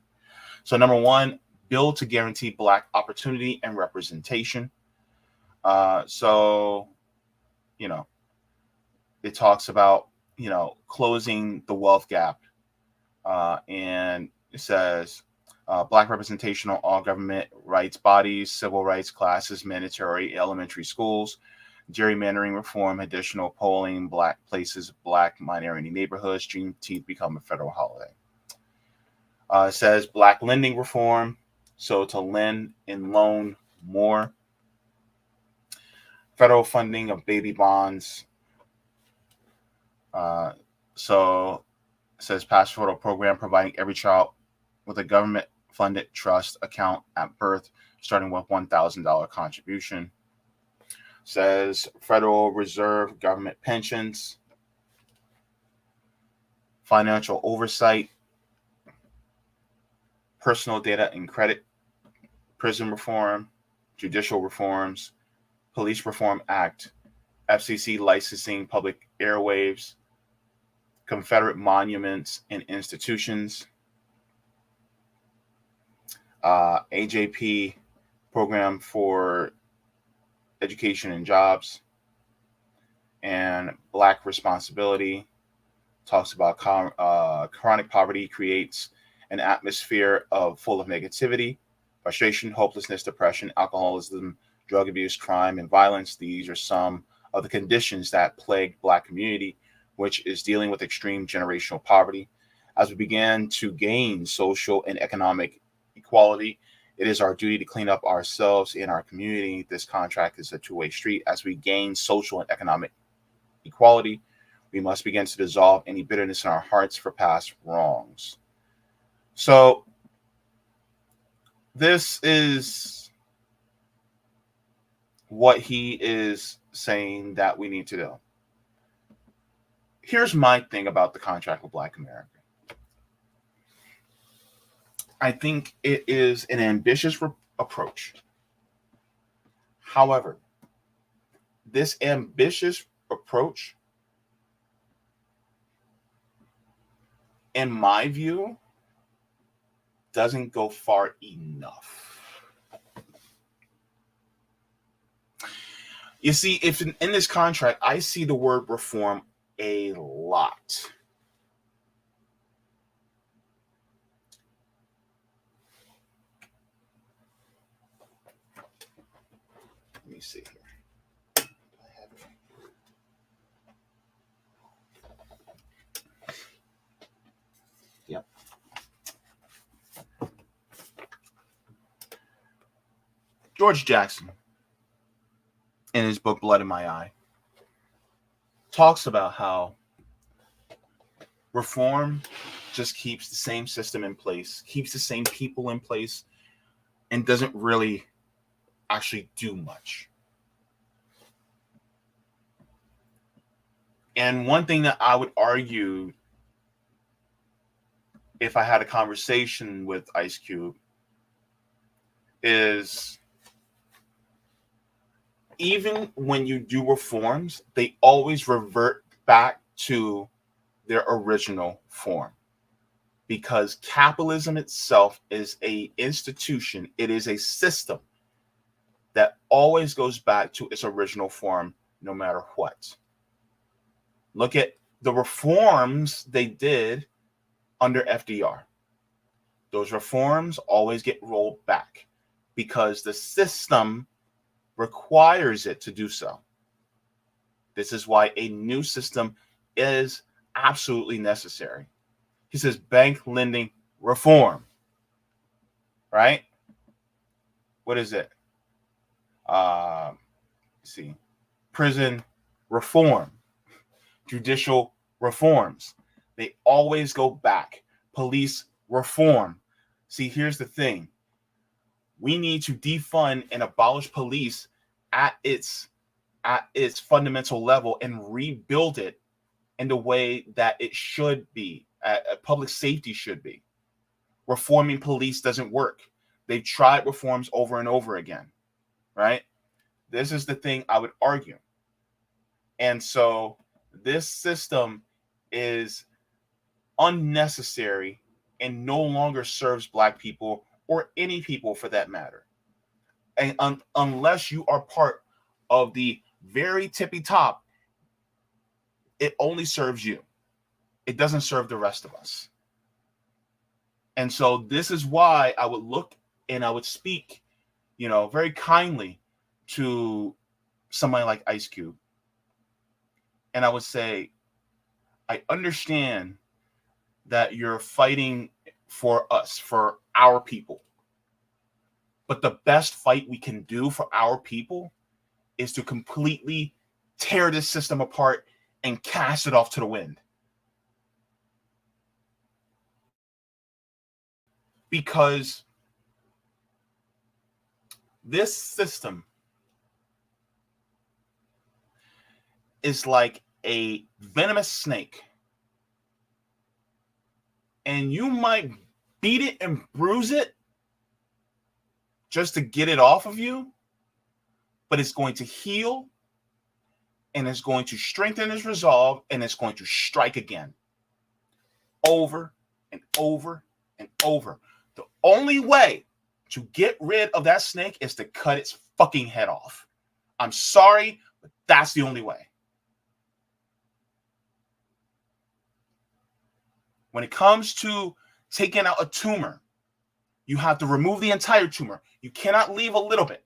So number one, bill to guarantee Black opportunity and representation. It talks about, closing the wealth gap. And it says Black representation on all government rights bodies, civil rights classes, mandatory elementary schools, gerrymandering reform, additional polling, Black places, Black minority neighborhoods, Juneteenth become a federal holiday. It says Black lending reform, so to lend and loan more. Federal funding of baby bonds. So it says pass federal program providing every child with a government-funded trust account at birth, starting with $1,000 contribution. Says Federal Reserve government pensions, financial oversight, personal data and credit, prison reform, judicial reforms, Police Reform Act, FCC licensing public airwaves, Confederate monuments and institutions, AJP program for education and jobs, and Black responsibility. Talks about chronic poverty creates an atmosphere full of negativity, frustration, hopelessness, depression, alcoholism, drug abuse, crime, and violence. These are some of the conditions that plague Black community, which is dealing with extreme generational poverty. As we began to gain social and economic equality, it is our duty to clean up ourselves and our community. This contract is a two-way street. As we gain social and economic equality, we must begin to dissolve any bitterness in our hearts for past wrongs. So this is what he is saying that we need to do. Here's my thing about the contract with Black America. I think it is an ambitious approach. However, this ambitious approach, in my view, doesn't go far enough. You see, if in this contract, I see the word reform a lot. Let me see here. Yep. George Jackson, in his book Blood in My Eye, talks about how reform just keeps the same system in place, keeps the same people in place, and doesn't really actually do much. And one thing that I would argue, if I had a conversation with Ice Cube, is even when you do reforms, they always revert back to their original form, because capitalism itself is an institution. It is a system that always goes back to its original form, no matter what. Look at the reforms they did under FDR. Those reforms always get rolled back because the system requires it to do so. This is why a new system is absolutely necessary. He says bank lending reform, right? What is it? Let's see, prison reform, judicial reforms. They always go back. Police reform. See, here's the thing. We need to defund and abolish police at its fundamental level and rebuild it in the way that it should be, public safety should be. Reforming police doesn't work. They've tried reforms over and over again, right? This is the thing I would argue. And so this system is unnecessary and no longer serves Black people or any people for that matter. And unless you are part of the very tippy top, it only serves you. It doesn't serve the rest of us. And so this is why I would look and I would speak, very kindly to somebody like Ice Cube. And I would say, I understand that you're fighting for us, for our people. But the best fight we can do for our people is to completely tear this system apart and cast it off to the wind. Because this system is like a venomous snake. And you might beat it and bruise it just to get it off of you, but it's going to heal and it's going to strengthen its resolve and it's going to strike again over and over and over. The only way to get rid of that snake is to cut its fucking head off. I'm sorry, but that's the only way. When it comes to taking out a tumor, you have to remove the entire tumor. You cannot leave a little bit.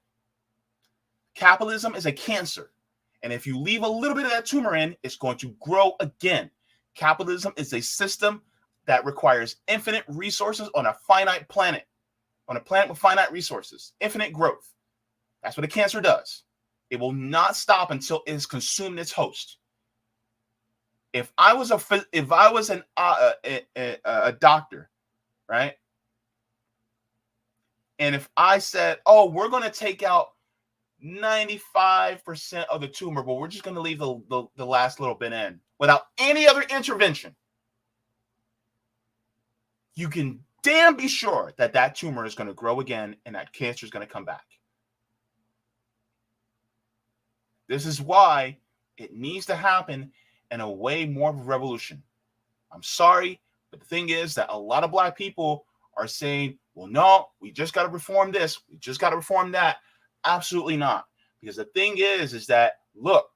Capitalism is a cancer. And if you leave a little bit of that tumor in, it's going to grow again. Capitalism is a system that requires infinite resources on a finite planet. On a planet with finite resources. Infinite growth. That's what a cancer does. It will not stop until it has consumed its host. If I was a doctor, right? And if I said, "Oh, we're going to take out 95% of the tumor, but we're just going to leave the last little bit in without any other intervention," you can damn be sure that that tumor is going to grow again and that cancer is going to come back. This is why it needs to happen in a way more of a revolution. I'm sorry, but the thing is that a lot of Black people are saying, well, no, we just got to reform this. We just got to reform that. Absolutely not. Because the thing is that, look,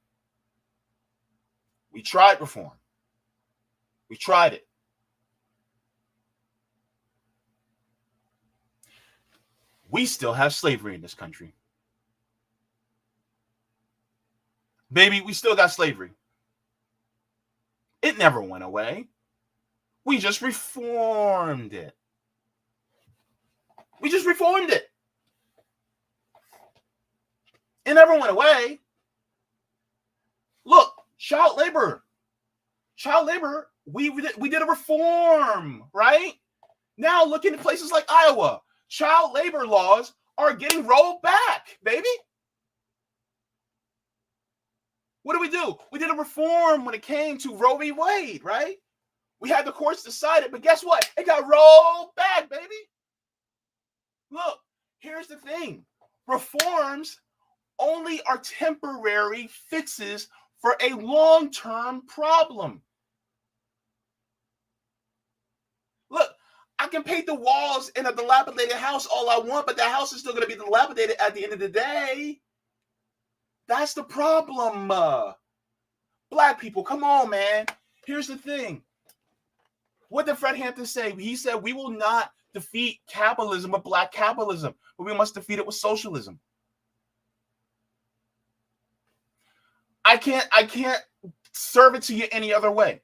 we tried reform. We tried it. We still have slavery in this country. Baby, we still got slavery. It never went away. We just reformed it. We just reformed it. It never went away. Look, child labor. Child labor, we did a reform, right? Now look into places like Iowa. Child labor laws are getting rolled back, baby. What do? We did a reform when it came to Roe v. Wade, right? We had the courts decide it, but guess what? It got rolled back, baby. Look, here's the thing. Reforms only are temporary fixes for a long-term problem. Look, I can paint the walls in a dilapidated house all I want, but that house is still going to be dilapidated at the end of the day. That's the problem. Black people, come on, man. Here's the thing. What did Fred Hampton say? He said, we will not defeat capitalism with black capitalism, but we must defeat it with socialism. I can't serve it to you any other way.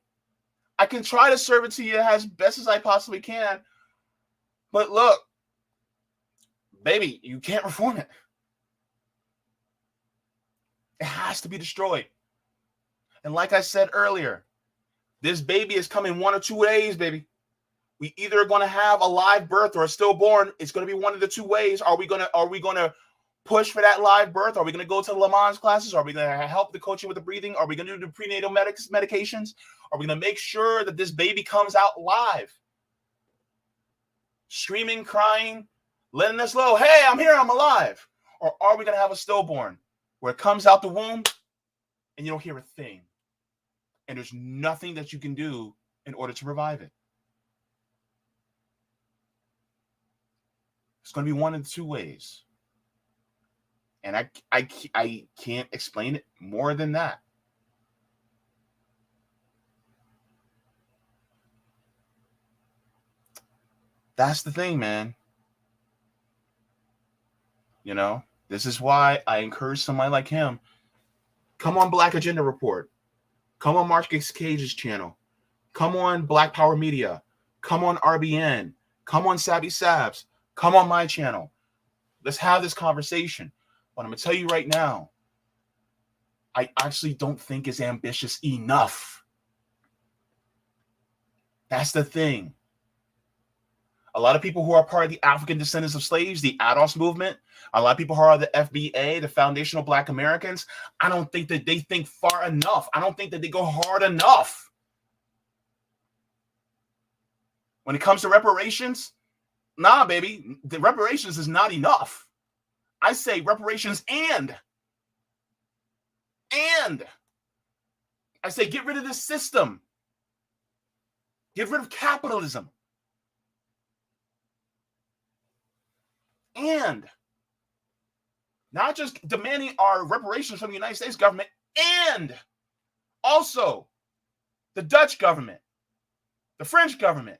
I can try to serve it to you as best as I possibly can. But look, baby, you can't reform it. It has to be destroyed. And like I said earlier, this baby is coming one or two ways, baby. We either are going to have a live birth or a stillborn. It's going to be one of the two ways. Are we going to push for that live birth? Are we going to go to the Lamont classes? Are we going to help the coaching with the breathing? Are we going to do the prenatal medications? Are we going to make sure that this baby comes out live? Screaming, crying, letting us know, hey, I'm here, I'm alive. Or are we going to have a stillborn where it comes out the womb and you don't hear a thing? And there's nothing that you can do in order to revive it. It's going to be one of the two ways. And I can't explain it more than that. That's the thing, man. You know, this is why I encourage somebody like him. Come on Black Agenda Report. Come on Marcus Cage's channel. Come on Black Power Media. Come on RBN. Come on Sabby Sabs. Come on my channel. Let's have this conversation. But I'm going to tell you right now, I actually don't think it's ambitious enough. That's the thing. A lot of people who are part of the African descendants of slaves, the ADOS movement, a lot of people who are the FBA, the Foundational Black Americans, I don't think that they think far enough. I don't think that they go hard enough. When it comes to reparations, nah, baby, the reparations is not enough. I say reparations and I say get rid of this system. Get rid of capitalism. And not just demanding our reparations from the United States government, and also the Dutch government, the French government,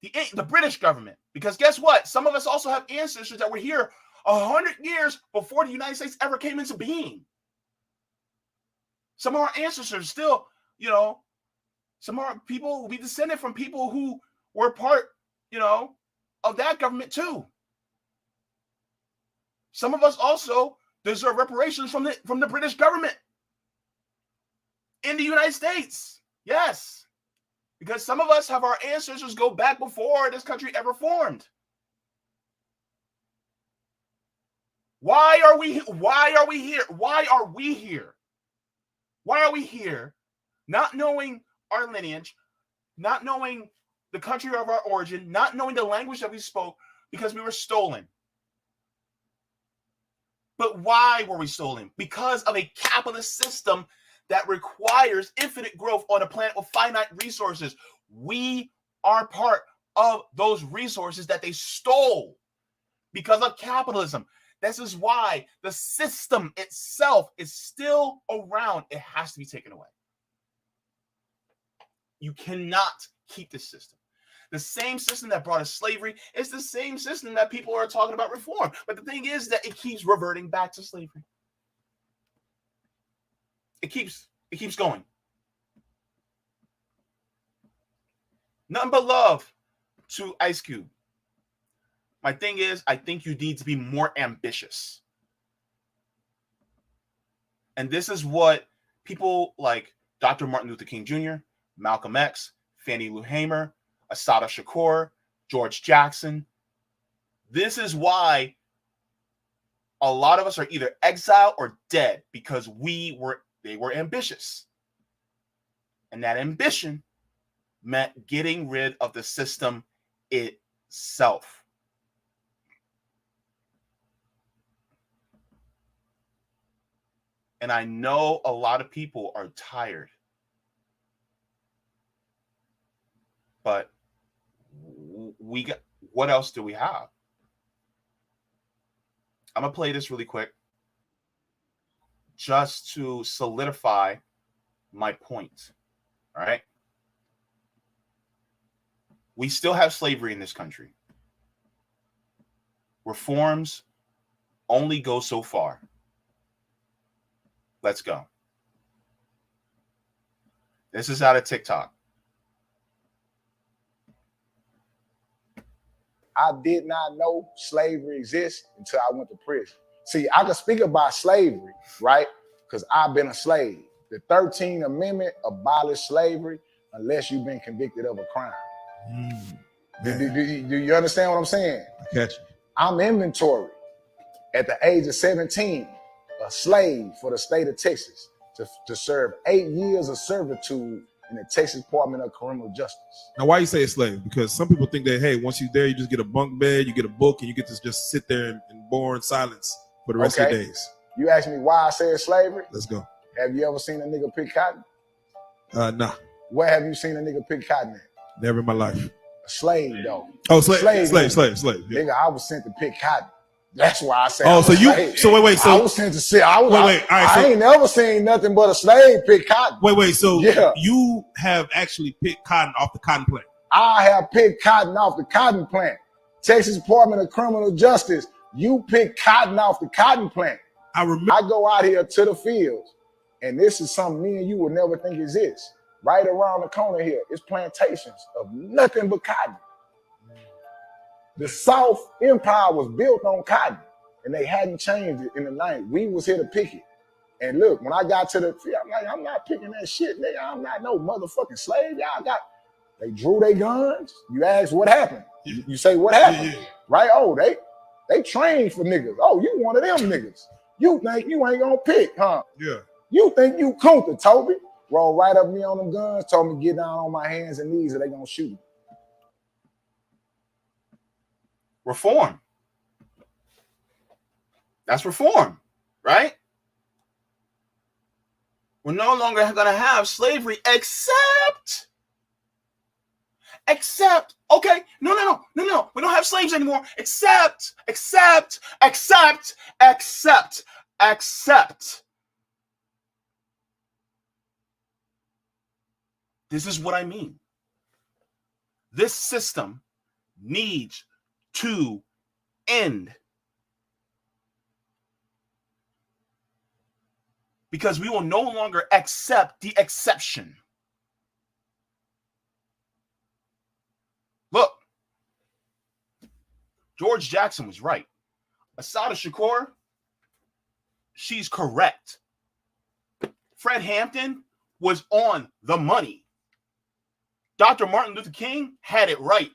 the British government. Because guess what? Some of us also have ancestors that were here 100 years before the United States ever came into being. Some of our ancestors still, you know, some of our people will be descended from people who were part, you know, of that government too. Some of us also deserve reparations from the British government in the United States. Yes. Because some of us have our ancestors go back before this country ever formed. Why are we here? Why are we here not knowing our lineage, not knowing the country of our origin, not knowing the language that we spoke because we were stolen? But why were we stolen? Because of a capitalist system that requires infinite growth on a planet with finite resources. We are part of those resources that they stole because of capitalism. This is why the system itself is still around. It has to be taken away. You cannot keep this system. The same system that brought us slavery is the same system that people are talking about reform. But the thing is that it keeps reverting back to slavery. It keeps going. Nothing but love to Ice Cube. My thing is, I think you need to be more ambitious. And this is what people like Dr. Martin Luther King Jr., Malcolm X, Fannie Lou Hamer, Assata Shakur, George Jackson. This is why a lot of us are either exiled or dead because they were ambitious. And that ambition meant getting rid of the system itself. And I know a lot of people are tired. But what else do we have? I'm gonna play this really quick just to solidify my point. All right. We still have slavery in this country. Reforms only go so far. Let's go. This is out of TikTok. I did not know slavery exists until I went to prison. See, I can speak about slavery, right? Because I've been a slave. The 13th Amendment abolished slavery unless you've been convicted of a crime. Do you understand what I'm saying? I catch you. I'm inventory at the age of 17, a slave for the state of Texas to serve 8 years of servitude in the Texas Department of Criminal Justice. Now, why you say a slave? Because some people think that, hey, once you're there, you just get a bunk bed, you get a book, and you get to just sit there in boring silence for the rest of your days. You asked me why I said slavery? Let's go. Have you ever seen a nigga pick cotton? Nah. Where have you seen a nigga pick cotton at? Never in my life. A slave, though. Oh, slave. Yeah. Nigga, I was sent to pick cotton. That's why I said. Oh, so you? Slave. So wait. So I was sent to see. Wait. All right, I ain't never seen nothing but a slave pick cotton. Wait. So yeah. You have actually picked cotton off the cotton plant? I have picked cotton off the cotton plant. Texas Department of Criminal Justice. You pick cotton off the cotton plant. I remember. I go out here to the fields, and this is something me and you would never think exists. Right around the corner here, it's plantations of nothing but cotton. The South Empire was built on cotton, and they hadn't changed it in the 90s. We was here to pick it. And look, when I got to the field, I'm like, I'm not picking that shit, nigga. I'm not no motherfucking slave. They drew their guns. You ask what happened. You say what happened, right? Oh, they trained for niggas. Oh, you one of them niggas. You think you ain't gonna pick, huh? Yeah. You think you Kunta, Toby? Roll right up me on them guns, told me get down on my hands and knees or they gonna shoot me. Reform. That's reform, right? We're no longer going to have slavery except, okay, no. We don't have slaves anymore, except. This is what I mean. This system needs to end. Because we will no longer accept the exception. Look, George Jackson was right. Assata Shakur, she's correct. Fred Hampton was on the money. Dr. Martin Luther King had it right.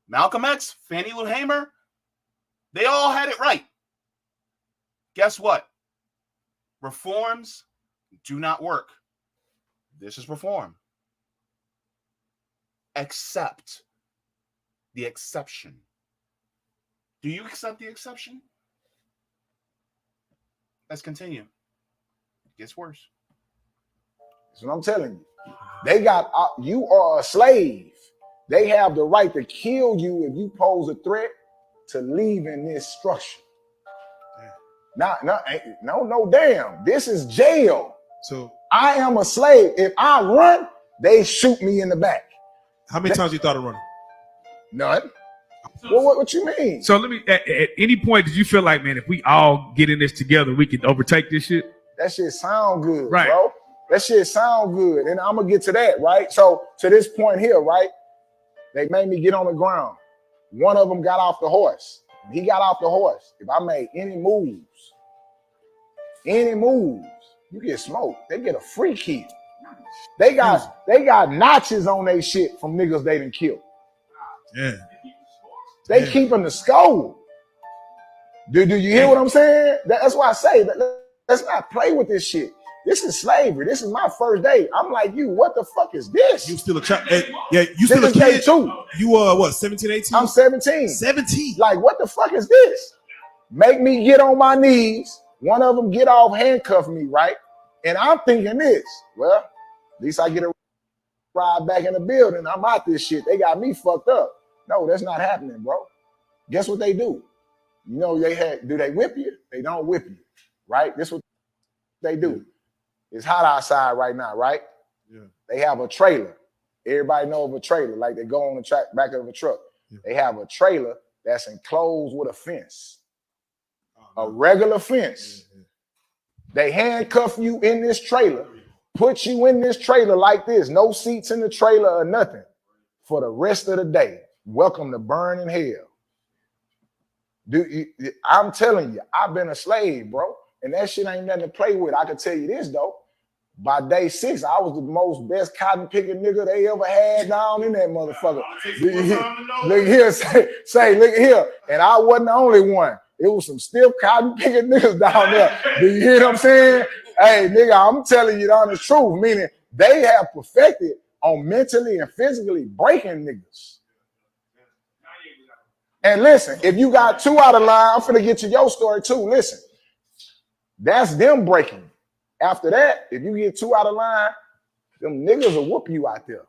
Malcolm X, Fannie Lou Hamer, they all had it right. Guess what? Reforms do not work. This is reform. Accept the exception. Do you accept the exception? Let's continue. It gets worse. That's what I'm telling you. They got, you are a slave. They have the right to kill you if you pose a threat to leave in this structure. No, damn. This is jail. So I am a slave. If I run, they shoot me in the back. How many times you thought of running? None. Well, what you mean? So let me, at any point, did you feel like, man, if we all get in this together, we can overtake this shit? That shit sound good, right, bro. That shit sound good. And I'm going to get to that, right? So to this point here, right? They made me get on the ground. One of them got off the horse. He got off the horse. If I made any moves, you get smoked. They get a free kill. They got notches on their shit from niggas they done killed. Yeah. They keeping the score. Do you hear what I'm saying? That's why I say that let's not play with this shit. This is slavery. This is my first day. I'm like, you, what the fuck is this? You still a child? Yeah, you still a kid too. You what, 17, 18? I'm 17. 17. Like, what the fuck is this? Make me get on my knees. One of them get off, handcuff me, right? And I'm thinking this. Well, at least I get a ride back in the building. I'm out this shit. They got me fucked up. No, that's not happening, bro. Guess what they do? You know, do they whip you? They don't whip you, right? This what they do. It's hot outside right now, right? Yeah. They have a trailer. Everybody know of a trailer, like they go on the track back of a truck. Yeah. They have a trailer that's enclosed with a fence, a regular fence. Yeah. They handcuff you in this trailer, put you in this trailer like this, no seats in the trailer or nothing for the rest of the day. Welcome to burning hell. I'm telling you, I've been a slave, bro. And that shit ain't nothing to play with. I can tell you this, though. By day 6, I was the most best cotton picking nigga they ever had down in that motherfucker. Look here, say, look here. And I wasn't the only one. It was some stiff cotton picking niggas down there. Do you hear what I'm saying? Hey, nigga, I'm telling you the honest truth, meaning they have perfected on mentally and physically breaking niggas. And listen, if you got 2 out of line, I'm finna get to your story too. Listen, that's them breaking. After that, if you get 2 out of line, them niggas will whoop you out there.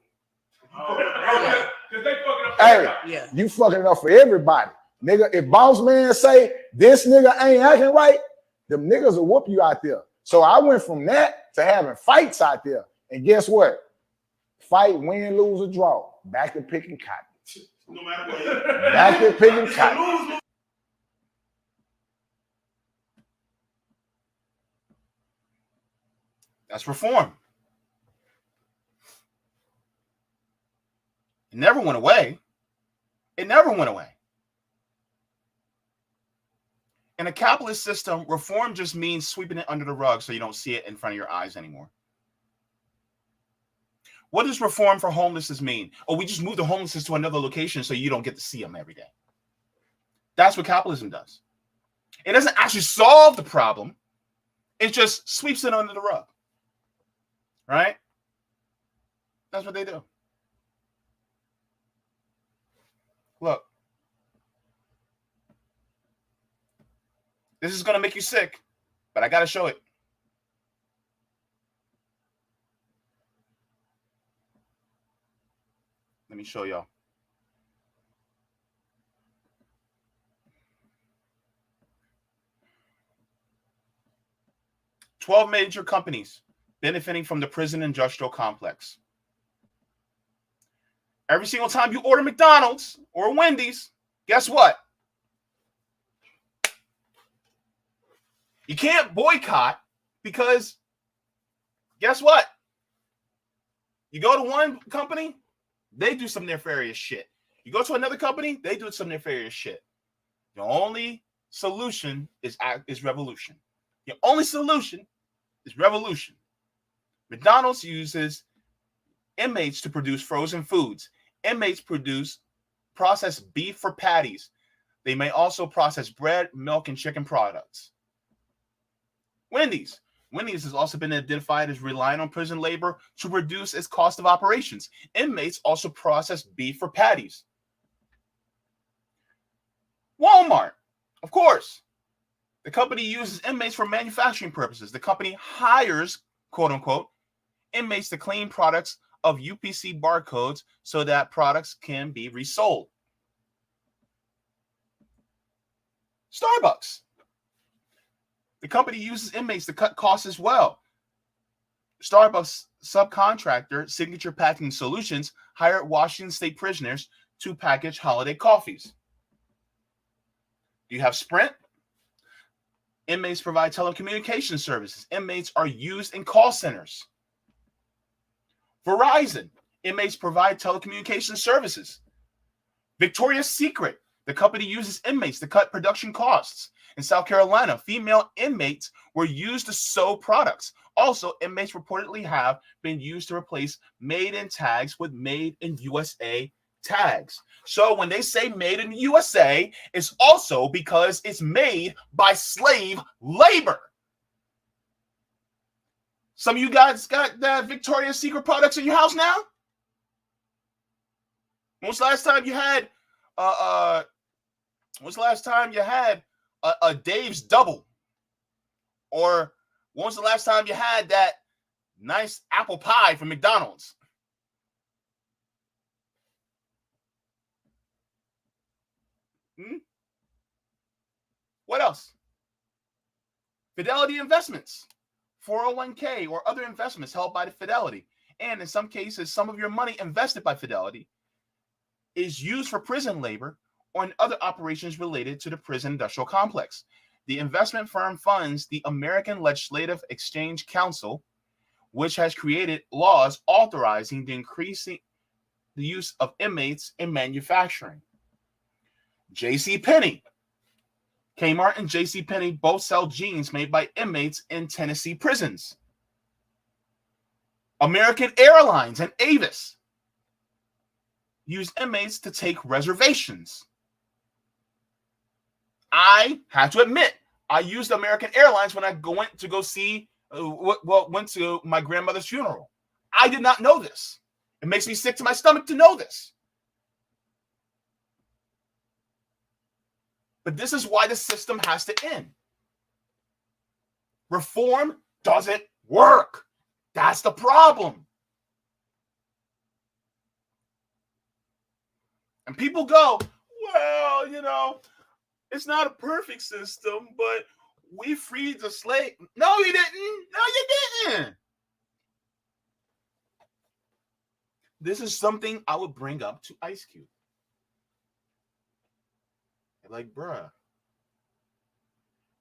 Hey, you fucking it up for everybody. Nigga, if boss man say this nigga ain't acting right, them niggas will whoop you out there. So I went from that to having fights out there. And guess what? Fight, win, lose, or draw. Back to picking cotton. No matter what. Back to picking cotton. That's reform. It never went away. It never went away. In a capitalist system, reform just means sweeping it under the rug so you don't see it in front of your eyes anymore. What does reform for homelessness mean? Oh, we just move the homelessness to another location so you don't get to see them every day. That's what capitalism does. It doesn't actually solve the problem. It just sweeps it under the rug. Right? That's what they do. Look. This is going to make you sick, but I got to show it. Let me show y'all. $12 major companies benefiting from the prison industrial complex. Every single time you order McDonald's or Wendy's, guess what? You can't boycott because guess what? You go to one company, they do some nefarious shit. You go to another company, they do some nefarious shit. The only solution is revolution. The only solution is revolution. McDonald's uses inmates to produce frozen foods. Inmates process beef for patties. They may also process bread, milk, and chicken products. Wendy's has also been identified as relying on prison labor to reduce its cost of operations. Inmates also process beef for patties. Walmart, of course. The company uses inmates for manufacturing purposes. The company hires, quote unquote, inmates to clean products of UPC barcodes so that products can be resold. Starbucks. The company uses inmates to cut costs as well. Starbucks subcontractor Signature Packing Solutions hired Washington State prisoners to package holiday coffees. You have Sprint. Inmates provide telecommunication services. Inmates are used in call centers. Verizon. Inmates provide telecommunication services. Victoria's Secret. The company uses inmates to cut production costs. In South Carolina, female inmates were used to sew products. Also, inmates reportedly have been used to replace made in tags with made in USA tags. So when they say made in USA, it's also because it's made by slave labor. Some of you guys got that Victoria's Secret products in your house now? When's the last time you had a Dave's Double? Or when was the last time you had that nice apple pie from McDonald's? What else? Fidelity investments, 401k or other investments held by the Fidelity. And in some cases, some of your money invested by Fidelity is used for prison labor or in other operations related to the prison industrial complex. The investment firm funds the American Legislative Exchange Council, which has created laws authorizing the increasing the use of inmates in manufacturing. JCPenney. Kmart and JCPenney both sell jeans made by inmates in Tennessee prisons. American Airlines and Avis use inmates to take reservations. I have to admit, I used American Airlines when I went to go see, went to my grandmother's funeral. I did not know this. It makes me sick to my stomach to know this. But this is why the system has to end. Reform doesn't work. That's the problem. And people go, well, you know, it's not a perfect system, but we freed the slave. No, you didn't. No, you didn't. This is something I would bring up to Ice Cube. Like, bruh,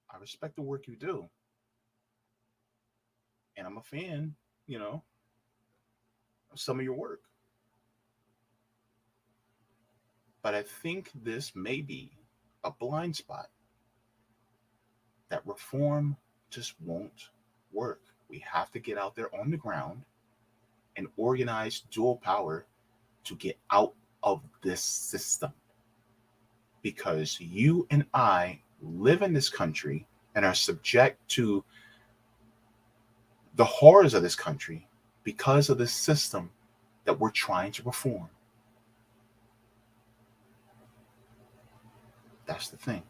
I respect the work you do. And I'm a fan, you know, of some of your work. But I think this may be a blind spot. That reform just won't work. We have to get out there on the ground and organize dual power to get out of this system. Because you and I live in this country and are subject to the horrors of this country because of this system that we're trying to reform. That's the thing.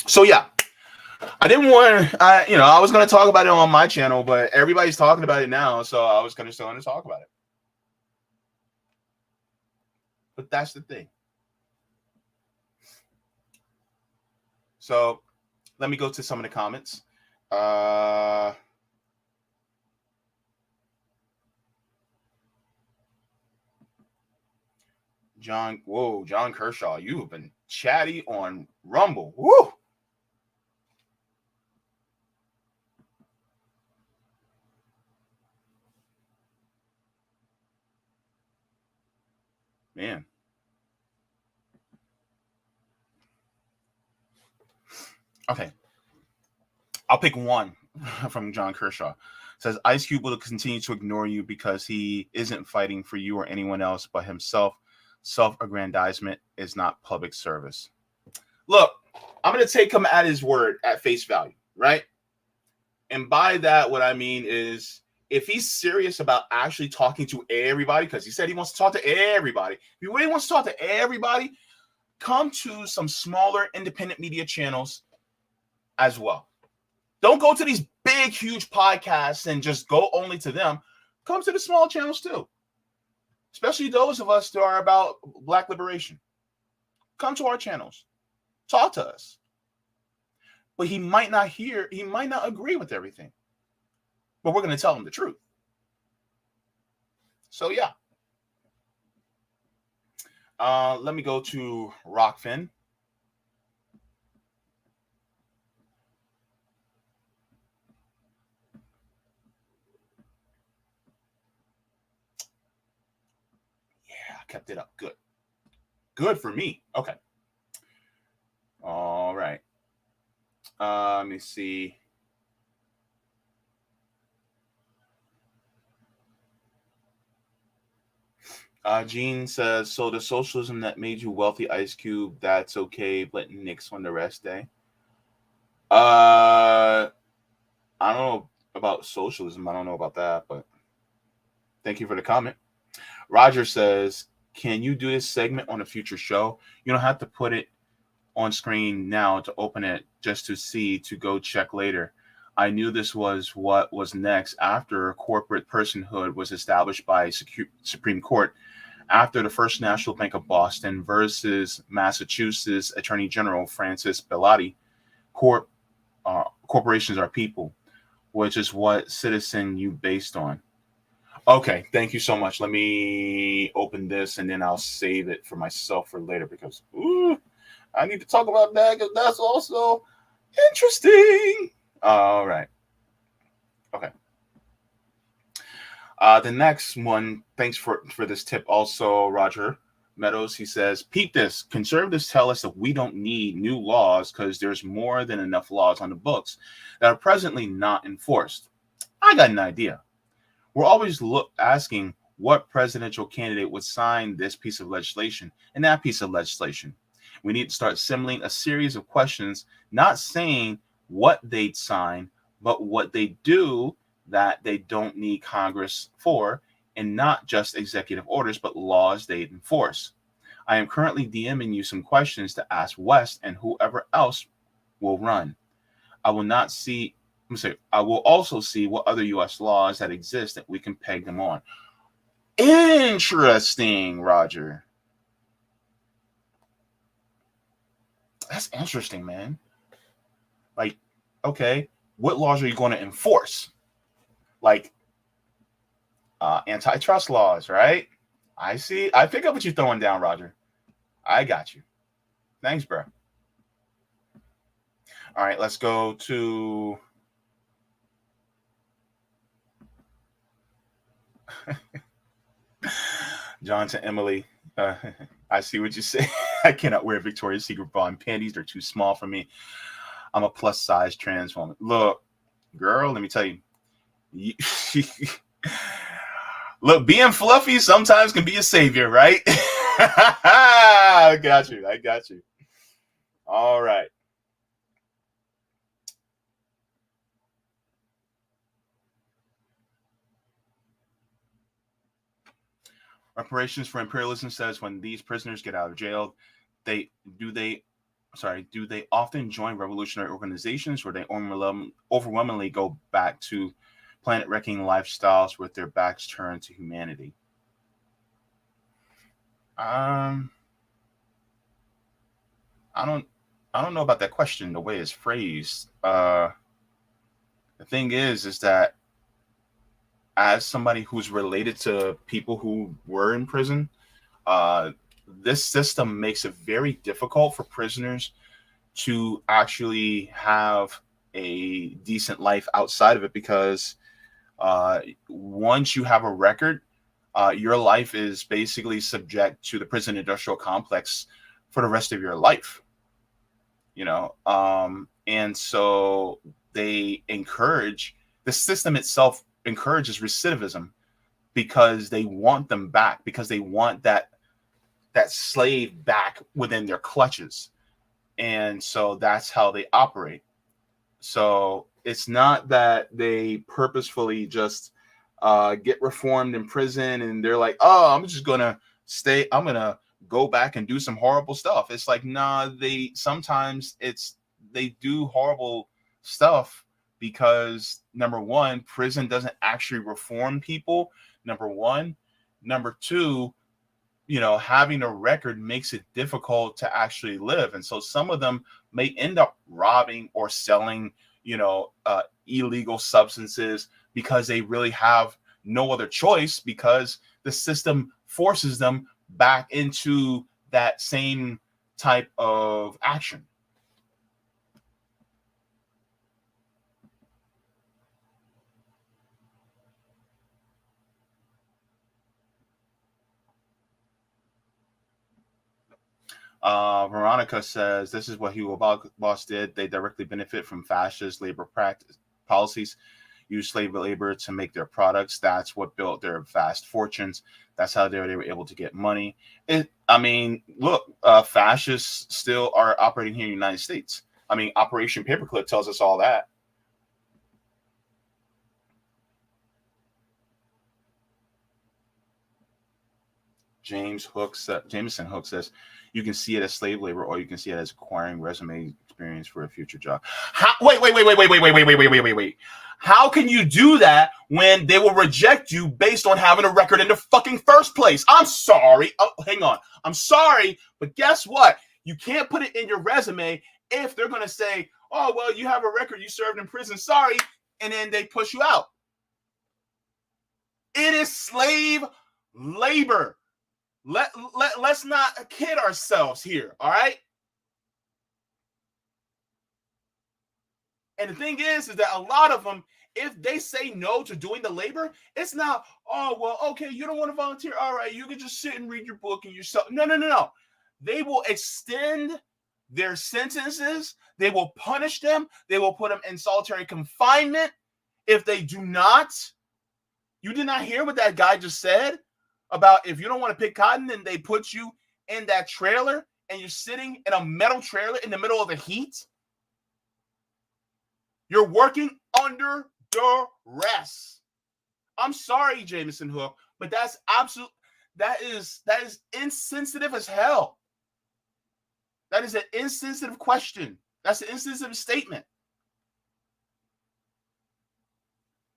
So yeah, I didn't want to, I was going to talk about it on my channel, but everybody's talking about it now, so I was going to still want to talk about it. But that's the thing. So let me go to some of the comments. John Kershaw, you have been chatty on Rumble. Woo! Man. Okay. I'll pick one from John Kershaw. It says, Ice Cube will continue to ignore you because he isn't fighting for you or anyone else but himself. Self-aggrandizement is not public service. Look, I'm going to take him at his word at face value, right? And by that, what I mean is, if he's serious about actually talking to everybody, because he said he wants to talk to everybody, if he really wants to talk to everybody, come to some smaller independent media channels as well. Don't go to these big, huge podcasts and just go only to them. Come to the small channels too. Especially those of us that are about Black liberation. Come to our channels. Talk to us. But he might not agree with everything. But we're going to tell him the truth. So yeah. Let me go to Rockfin. Kept it up. Good for me. Okay. All right. Let me see. Gene says, so the socialism that made you wealthy, Ice Cube, that's okay, letting Knicks on the rest day. I don't know about socialism. I don't know about that, but thank you for the comment. Roger says, can you do this segment on a future show? You don't have to put it on screen now to open it just to see, to go check later. I knew this was what was next after corporate personhood was established by Supreme Court. after the First National Bank of Boston versus Massachusetts Attorney General Francis Bellotti, corporations are people, which is what Citizen you based on. Okay, thank you so much. Let me open this and then I'll save it for myself for later because I need to talk about that because that's also interesting. All right. Okay. The next one, thanks for this tip also, Roger Meadows. He says, peep this. Conservatives tell us that we don't need new laws because there's more than enough laws on the books that are presently not enforced. I got an idea. We're always asking what presidential candidate would sign this piece of legislation and that piece of legislation. We need to start assembling a series of questions, not saying what they'd sign, but what they do that they don't need Congress for, and not just executive orders, but laws they'd enforce. I am currently DMing you some questions to ask West and whoever else will run. I will also see what other U.S. laws that exist that we can peg them on. Interesting, Roger. That's interesting, man. Like, okay, what laws are you going to enforce? Like antitrust laws, right? I see. I pick up what you're throwing down, Roger. I got you. Thanks, bro. All right, let's go to Johnson Emily. I see what you say. I cannot wear Victoria's Secret bra and panties. They're too small for me. I'm a plus size trans woman. Look, girl, let me tell you. Look, being fluffy sometimes can be a savior, right? I got you. All right. Reparations for imperialism says when these prisoners get out of jail, do they often join revolutionary organizations or they overwhelmingly go back to planet-wrecking lifestyles with their backs turned to humanity? I don't know about that question, the way it's phrased. The thing is that as somebody who's related to people who were in prison, this system makes it very difficult for prisoners to actually have a decent life outside of it because once you have a record, your life is basically subject to the prison industrial complex for the rest of your life. And so the system itself encourages recidivism because they want them back, because they want that slave back within their clutches. And so that's how they operate. So it's not that they purposefully just get reformed in prison and they're like, oh, I'm just going to go back and do some horrible stuff. It's like, nah, they do horrible stuff because number one, prison doesn't actually reform people. Number one. Number two, having a record makes it difficult to actually live. And so some of them may end up robbing or selling, illegal substances because they really have no other choice because the system forces them back into that same type of action. Veronica says, this is what Hugo Boss did. They directly benefit from fascist labor policies, use slave labor to make their products. That's what built their vast fortunes. That's how they were able to get money. Fascists still are operating here in the United States. Operation Paperclip tells us all that. Jameson Hook says, you can see it as slave labor or you can see it as acquiring resume experience for a future job. Wait. How can you do that when they will reject you based on having a record in the fucking first place? I'm sorry. Oh, hang on. I'm sorry, but guess what? You can't put it in your resume if they're going to say, oh, well, you have a record, you served in prison, sorry, and then they push you out. It is slave labor. Let's not kid ourselves here, all right? And the thing is that a lot of them, if they say no to doing the labor, it's not, oh, well, okay, you don't want to volunteer. All right, you can just sit and read your book and yourself. No. They will extend their sentences. They will punish them. They will put them in solitary confinement if they do not. You did not hear what that guy just said about if you don't want to pick cotton, then they put you in that trailer and you're sitting in a metal trailer in the middle of the heat. You're working under duress. I'm sorry, Jameson Hook, but that's absolute. That is insensitive as hell. That is an insensitive question. That's an insensitive statement.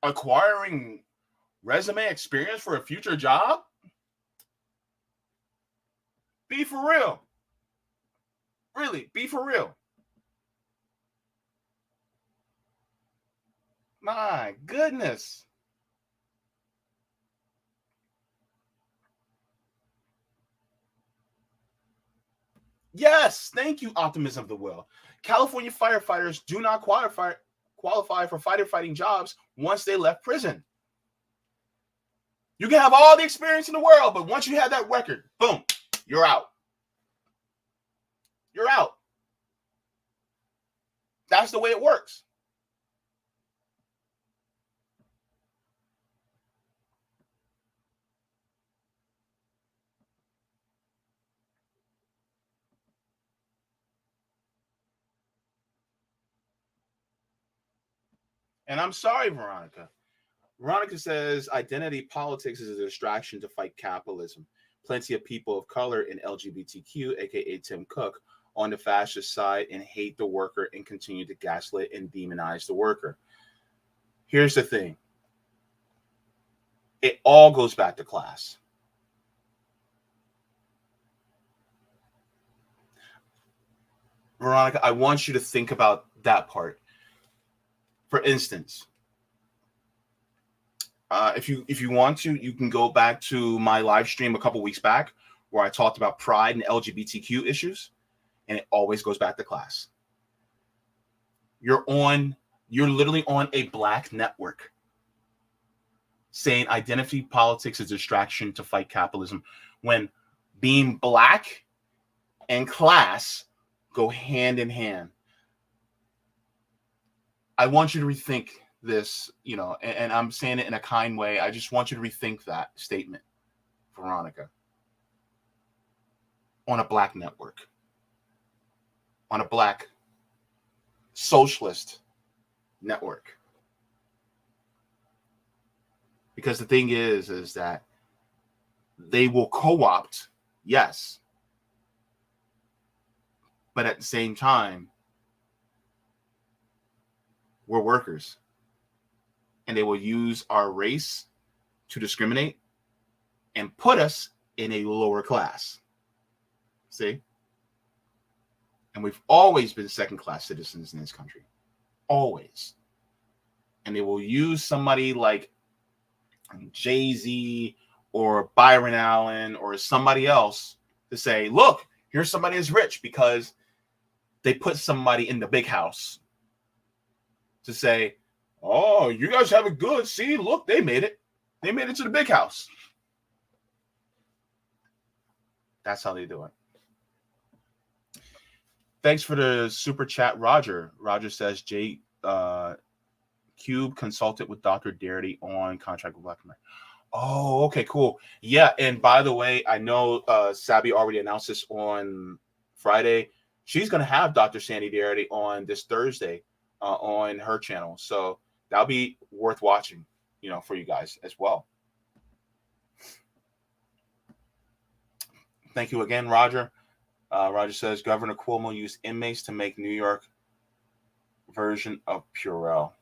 Acquiring resume experience for a future job? Be for real. Really, be for real. My goodness. Yes, thank you, Optimism of the Will. California firefighters do not qualify for fighting jobs once they left prison. You can have all the experience in the world, but once you have that record, boom, you're out. You're out. That's the way it works. And I'm sorry, Veronica. Veronica says identity politics is a distraction to fight capitalism. Plenty of people of color in LGBTQ, aka Tim Cook, on the fascist side and hate the worker and continue to gaslight and demonize the worker. Here's the thing. It all goes back to class. Veronica, I want you to think about that part. For instance, if you want to, you can go back to my live stream a couple weeks back where I talked about pride and LGBTQ issues, and it always goes back to class. You're literally on a black network saying identity politics is a distraction to fight capitalism when being black and class go hand in hand. I want you to rethink this, and I'm saying it in a kind way. I just want you to rethink that statement, Veronica. On a black network, on a black socialist network. Because the thing is that they will co-opt, yes, but at the same time, we're workers. And they will use our race to discriminate and put us in a lower class. See? And we've always been second-class citizens in this country. Always. And they will use somebody like Jay-Z or Byron Allen or somebody else to say, look, here's somebody who's rich because they put somebody in the big house to say, oh, you guys have it good. See, look, they made it. They made it to the big house. That's how they do it. Thanks for the super chat, Roger. Roger says, Cube consulted with Dr. Darity on contract with Black America. Oh, okay, cool. Yeah, and by the way, I know Sabi already announced this on Friday. She's going to have Dr. Sandy Darity on this Thursday on her channel. So that'll be worth watching, for you guys as well. Thank you again, Roger. Roger says Governor Cuomo used inmates to make New York version of Purell.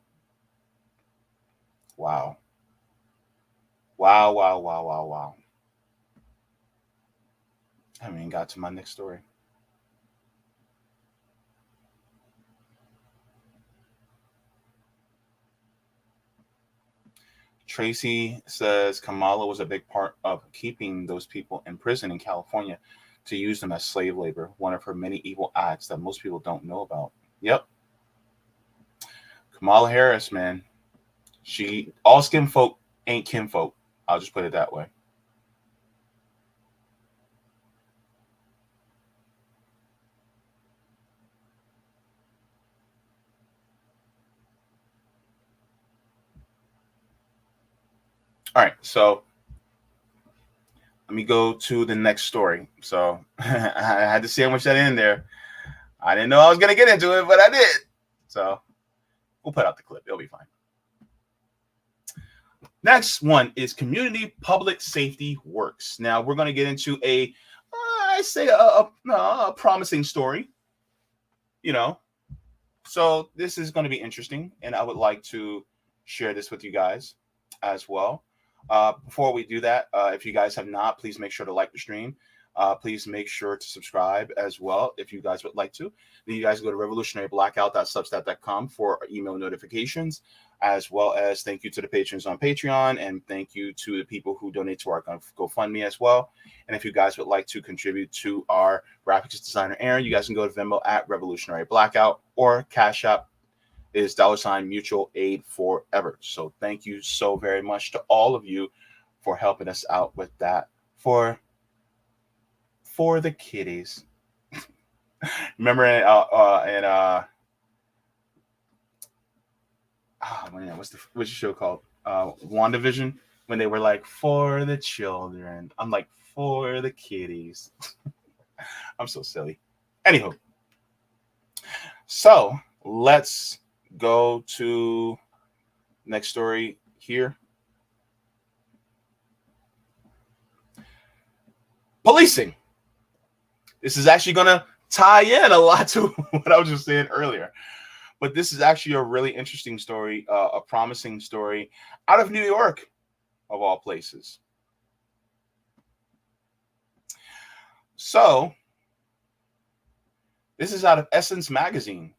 Wow. Wow, wow, wow, wow, wow. I haven't even got to my next story. Tracy says Kamala was a big part of keeping those people in prison in California to use them as slave labor, one of her many evil acts that most people don't know about. Yep. Kamala Harris, man. She, all skin folk ain't kinfolk. I'll just put it that way. All right, so let me go to the next story. So I had to sandwich that in there. I didn't know I was going to get into it, but I did. So we'll put out the clip. It'll be fine. Next one is community public safety works. Now we're going to get into a promising story, you know. So this is going to be interesting, and I would like to share this with you guys as well. Before we do that, if you guys have not, please make sure to like the stream. Please make sure to subscribe as well if you guys would like to. Then you guys go to revolutionaryblackout.substack.com for email notifications, as well as thank you to the patrons on Patreon, and thank you to the people who donate to our GoFundMe as well. And if you guys would like to contribute to our graphics designer Aaron, you guys can go to Venmo at Revolutionary Blackout, or Cash App is $mutual aid forever. So thank you so very much to all of you for helping us out with that for the kiddies. Remember what's the show called? WandaVision, when they were like, for the children. I'm like, for the kiddies. I'm so silly. Anywho, so let's go to next story here. Policing. This is actually going to tie in a lot to what I was just saying earlier. But this is actually a really interesting story, a promising story out of New York, of all places. So this is out of Essence magazine.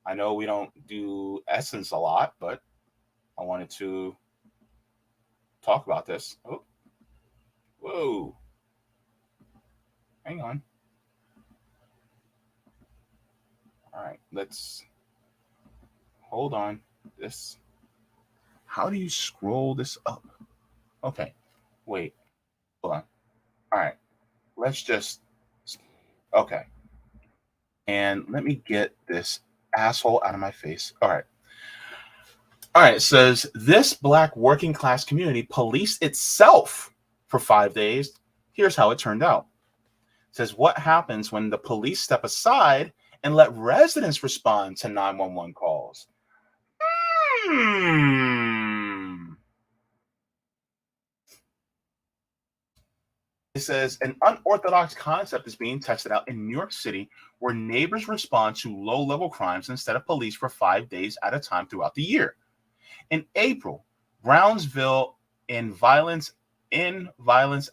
I know we don't do Essence a lot, but I wanted to talk about this. Oh, whoa. Hang on. All right, let's hold on. This, how do you scroll this up? Okay, wait, hold on. All right, let's just, okay. And let me get this asshole out of my face. All right. All right, it says this Black working class community policed itself for 5 days. Here's how it turned out. It says, what happens when the police step aside and let residents respond to 911 calls? It says an unorthodox concept is being tested out in New York City, where neighbors respond to low-level crimes instead of police for 5 days at a time throughout the year. In April, Brownsville in Violence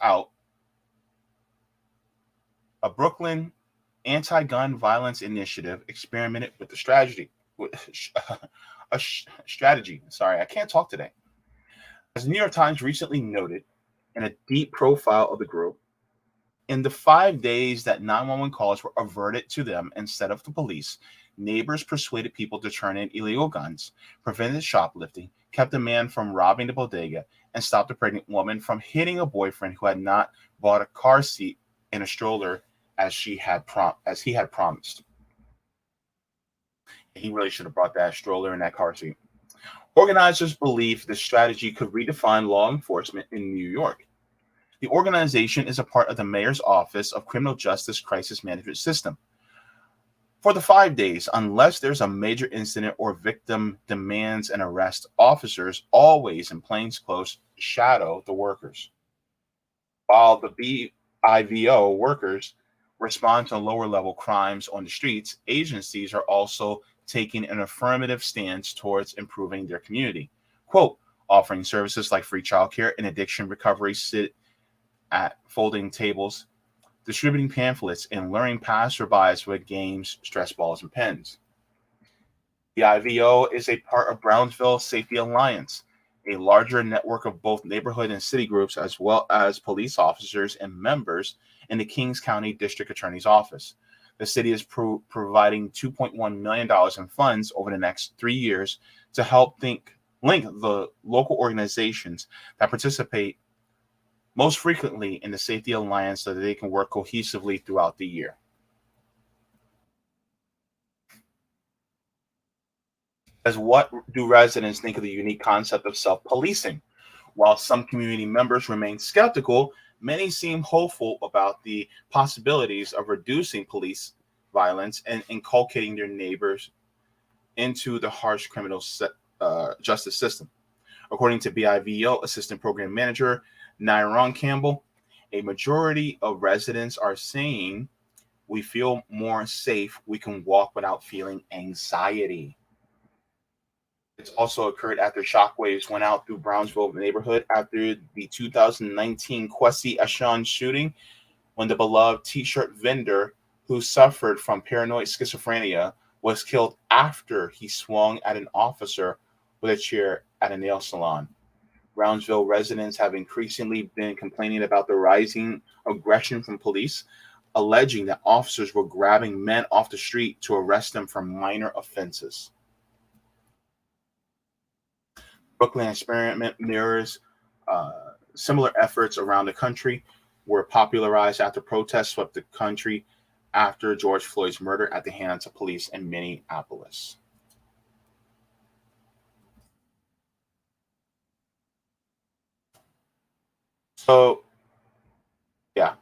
Out, a Brooklyn anti-gun violence initiative, experimented with the strategy. Sorry, I can't talk today. As the New York Times recently noted in a deep profile of the group, in the 5 days that 911 calls were averted to them instead of the police, neighbors persuaded people to turn in illegal guns, prevented shoplifting, kept a man from robbing the bodega, and stopped a pregnant woman from hitting a boyfriend who had not bought a car seat in a stroller as he had promised. He really should have brought that stroller and that car seat. Organizers believe this strategy could redefine law enforcement in New York. The organization is a part of the Mayor's Office of Criminal Justice Crisis Management System. For the 5 days, unless there's a major incident or victim demands an arrest, officers always in plainclothes shadow the workers. While the BIVO workers respond to lower level crimes on the streets, agencies are also taking an affirmative stance towards improving their community. Quote, offering services like free childcare and addiction recovery, sit at folding tables, distributing pamphlets, and luring passerbys with games, stress balls, and pens. The IVO is a part of Brownsville Safety Alliance, a larger network of both neighborhood and city groups, as well as police officers and members in the Kings County District Attorney's Office. The city is providing $2.1 million in funds over the next 3 years to help link the local organizations that participate most frequently in the Safety Alliance so that they can work cohesively throughout the year. As what do residents think of the unique concept of self-policing? While some community members remain skeptical, many seem hopeful about the possibilities of reducing police violence and inculcating their neighbors into the harsh criminal justice system. According to BIVO Assistant Program Manager Nyron Campbell, a majority of residents are saying we feel more safe, we can walk without feeling anxiety. It's also occurred after shockwaves went out through Brownsville neighborhood after the 2019 Kwesi Ashan shooting, when the beloved t-shirt vendor who suffered from paranoid schizophrenia was killed after he swung at an officer with a chair at a nail salon. Brownsville residents have increasingly been complaining about the rising aggression from police, alleging that officers were grabbing men off the street to arrest them for minor offenses. Brooklyn experiment mirrors similar efforts around the country were popularized after protests swept the country after George Floyd's murder at the hands of police in Minneapolis. So, yeah,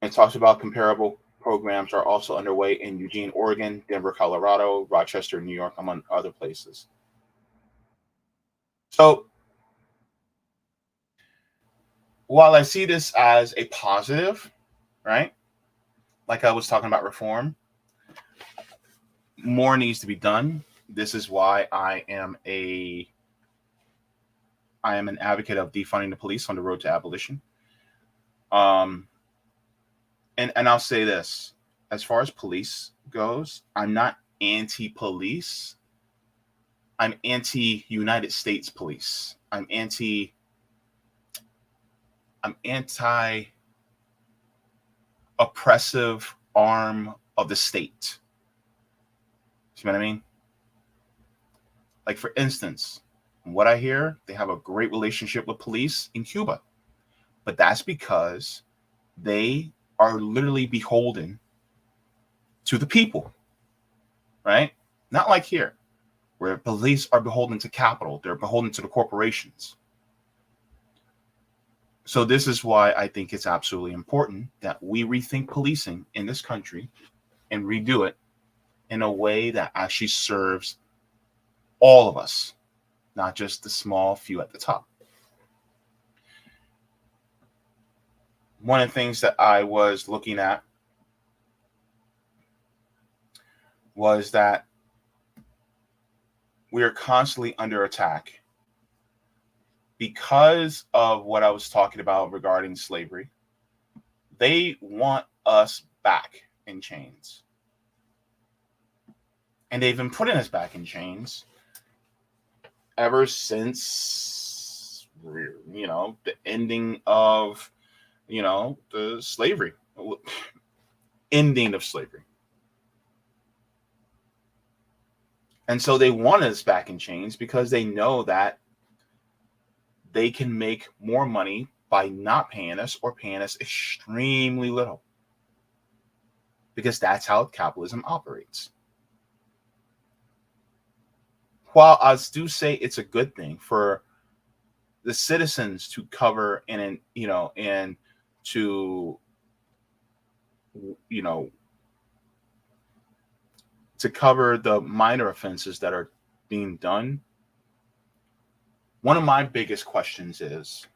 it talks about comparable programs are also underway in Eugene, Oregon, Denver, Colorado, Rochester, New York, among other places. So, while I see this as a positive, right? Like I was talking about reform, more needs to be done. This is why I am an advocate of defunding the police on the road to abolition. And I'll say this, as far as police goes, I'm not anti-police. I'm anti-United States police. I'm anti-oppressive arm of the state. You know what I mean? Like, for instance, what I hear, they have a great relationship with police in Cuba. But that's because they are literally beholden to the people, right? Not like here, where police are beholden to capital. They're beholden to the corporations. So this is why I think it's absolutely important that we rethink policing in this country and redo it in a way that actually serves all of us, not just the small few at the top. One of the things that I was looking at was that we are constantly under attack because of what I was talking about regarding slavery. They want us back in chains. And they've been putting us back in chains ever since, the ending of, the slavery, ending of slavery. And so they want us back in chains because they know that they can make more money by not paying us or paying us extremely little. Because that's how capitalism operates. While I do say it's a good thing for the citizens to cover and to cover the minor offenses that are being done, one of my biggest questions is,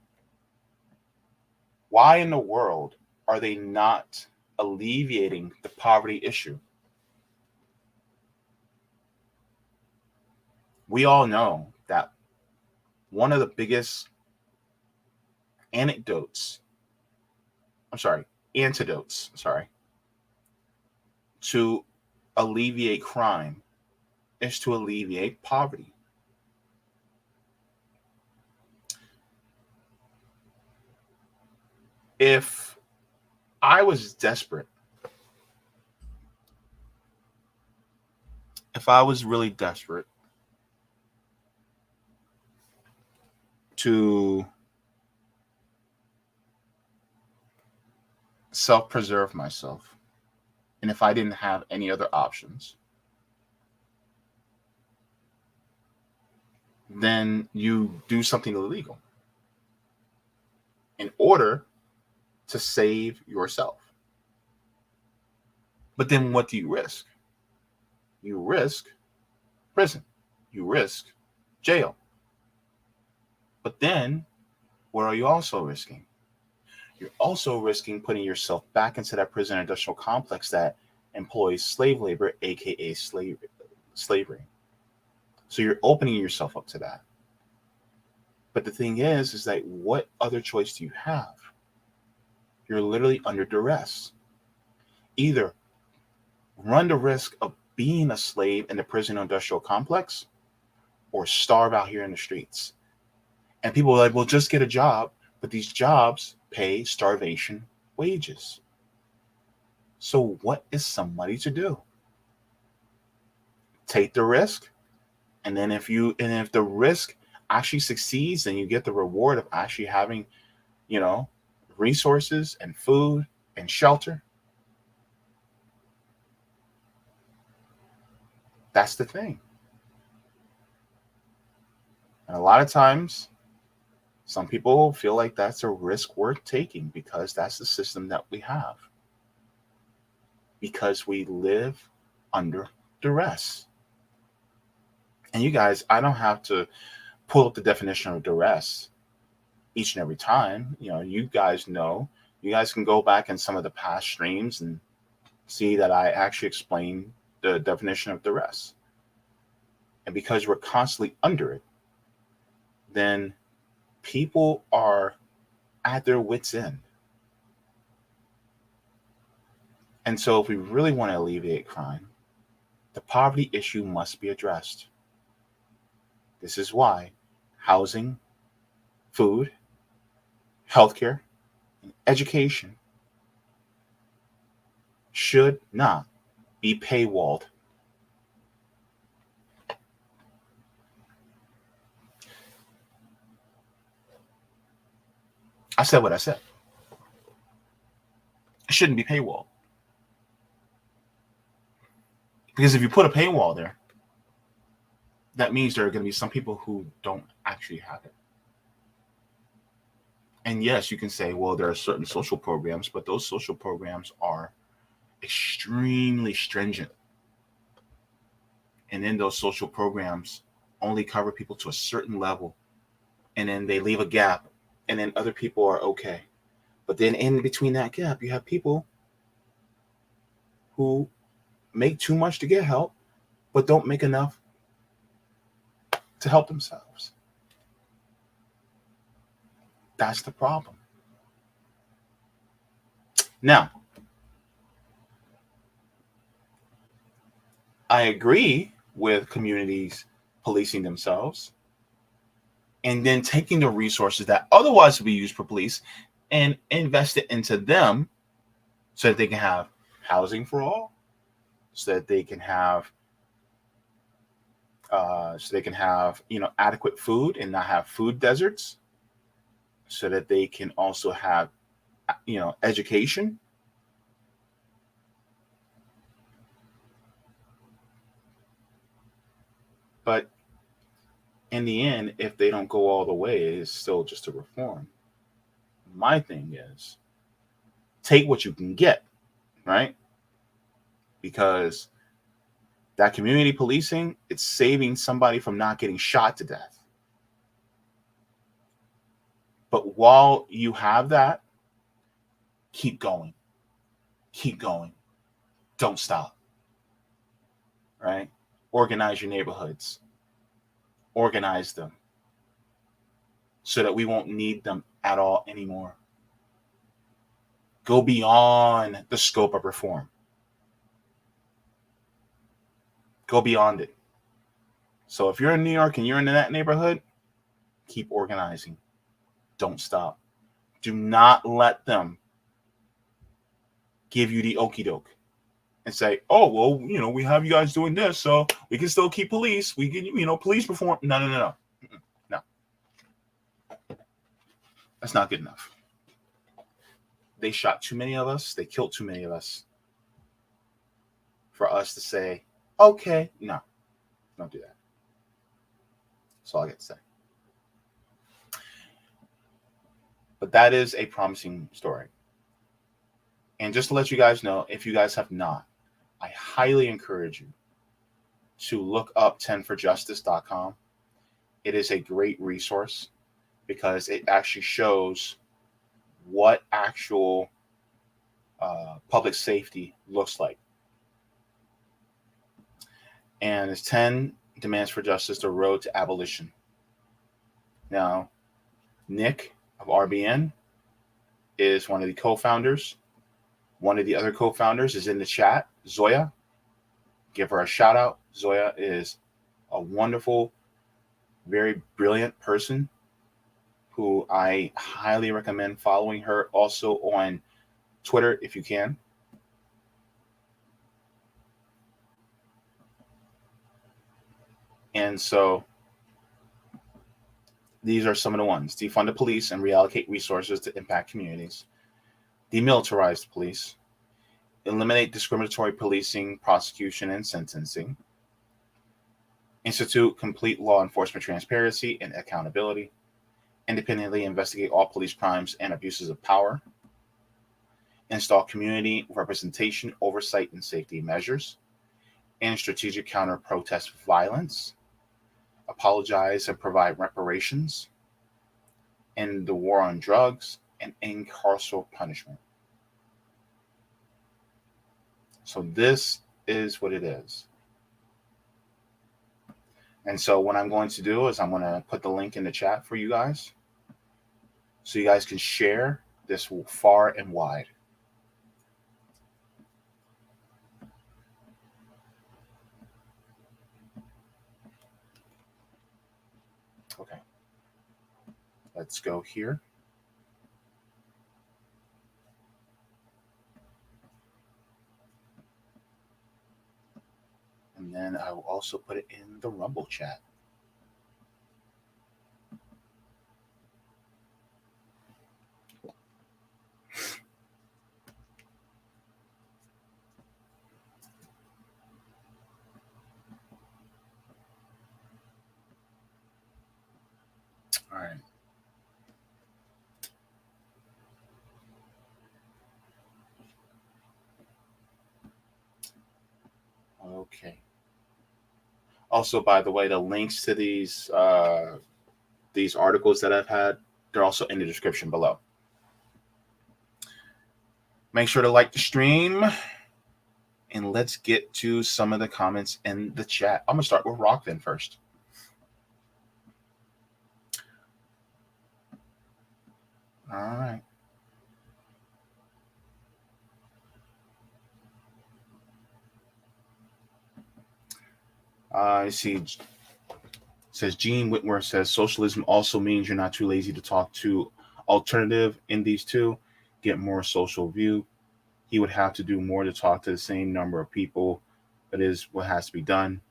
why in the world are they not alleviating the poverty issue? We all know that one of the biggest antidotes to alleviate crime is to alleviate poverty. If I was desperate, if I was really desperate to self-preserve myself, and if I didn't have any other options, then you do something illegal in order to save yourself. But then what do you risk? You risk prison. You risk jail. But then what are you also risking? You're also risking putting yourself back into that prison industrial complex that employs slave labor, aka slavery. So you're opening yourself up to that. But the thing is that what other choice do you have? You're literally under duress. Either run the risk of being a slave in the prison industrial complex or starve out here in the streets. And people are like, well, just get a job. But these jobs pay starvation wages. So what is somebody to do? Take the risk. And then if the risk actually succeeds, then you get the reward of actually having, resources and food and shelter. That's the thing. And a lot of times, some people feel like that's a risk worth taking because that's the system that we have. Because we live under duress. And you guys, I don't have to pull up the definition of duress each and every time. You guys know. You guys can go back in some of the past streams and see that I actually explain the definition of duress. And because we're constantly under it, then people are at their wits' end. And so if we really want to alleviate crime, the poverty issue must be addressed. This is why housing, food, healthcare, and education should not be paywalled. I said what I said. It shouldn't be paywalled. Because if you put a paywall there, that means there are going to be some people who don't actually have it. And yes, you can say, well, there are certain social programs, but those social programs are extremely stringent. And then those social programs only cover people to a certain level. And then they leave a gap. And then other people are okay. But then in between that gap, you have people who make too much to get help, but don't make enough to help themselves. That's the problem. Now, I agree with communities policing themselves and then taking the resources that otherwise would be used for police and invest it into them so that they can have housing for all, so that they can have adequate food and not have food deserts, so that they can also have education. But in the end, if they don't go all the way, it is still just a reform. My thing is, take what you can get, right? Because that community policing, it's saving somebody from not getting shot to death. But while you have that, keep going. Keep going. Don't stop. Right? Organize your neighborhoods. Organize them. so that we won't need them at all anymore. Go beyond the scope of reform. Go beyond it. So if you're in New York and you're in that neighborhood, keep organizing. Don't stop. Do not let them give you the okie doke and say, oh, well, we have you guys doing this, so we can still keep police. We can, police reform. No. No. That's not good enough. They shot too many of us. They killed too many of us for us to say, okay, no, don't do that. That's all I got to say. But that is a promising story. And just to let you guys know, if you guys have not, I highly encourage you to look up 10forjustice.com. It is a great resource because it actually shows what actual public safety looks like. And it's 10 Demands for Justice, The Road to Abolition. Now, Nick of RBN is one of the co-founders. One of the other co-founders is in the chat, Zoya. Give her a shout out. Zoya is a wonderful, very brilliant person who I highly recommend following her also on Twitter if you can. And so these are some of the ones. Defund the police and reallocate resources to impact communities. Demilitarize the police. Eliminate discriminatory policing, prosecution, and sentencing. Institute complete law enforcement transparency and accountability. Independently investigate all police crimes and abuses of power. Install community representation, oversight, and safety measures. And strategic counter-protest violence. Apologize and provide reparations. End the war on drugs and end carceral punishment. So this is what it is. And so what I'm going to do is I'm going to put the link in the chat for you guys so you guys can share this far and wide. Okay. Let's go here. And then I will also put it in the Rumble chat. All right. Okay. Also, by the way, the links to these articles that I've had, they're also in the description below. Make sure to like the stream, and let's get to some of the comments in the chat. I'm gonna start with Rockton first. All right. I see. Says Gene Whitworth says socialism also means you're not too lazy to talk to alternative in these two. Get more social view. He would have to do more to talk to the same number of people. That is what has to be done.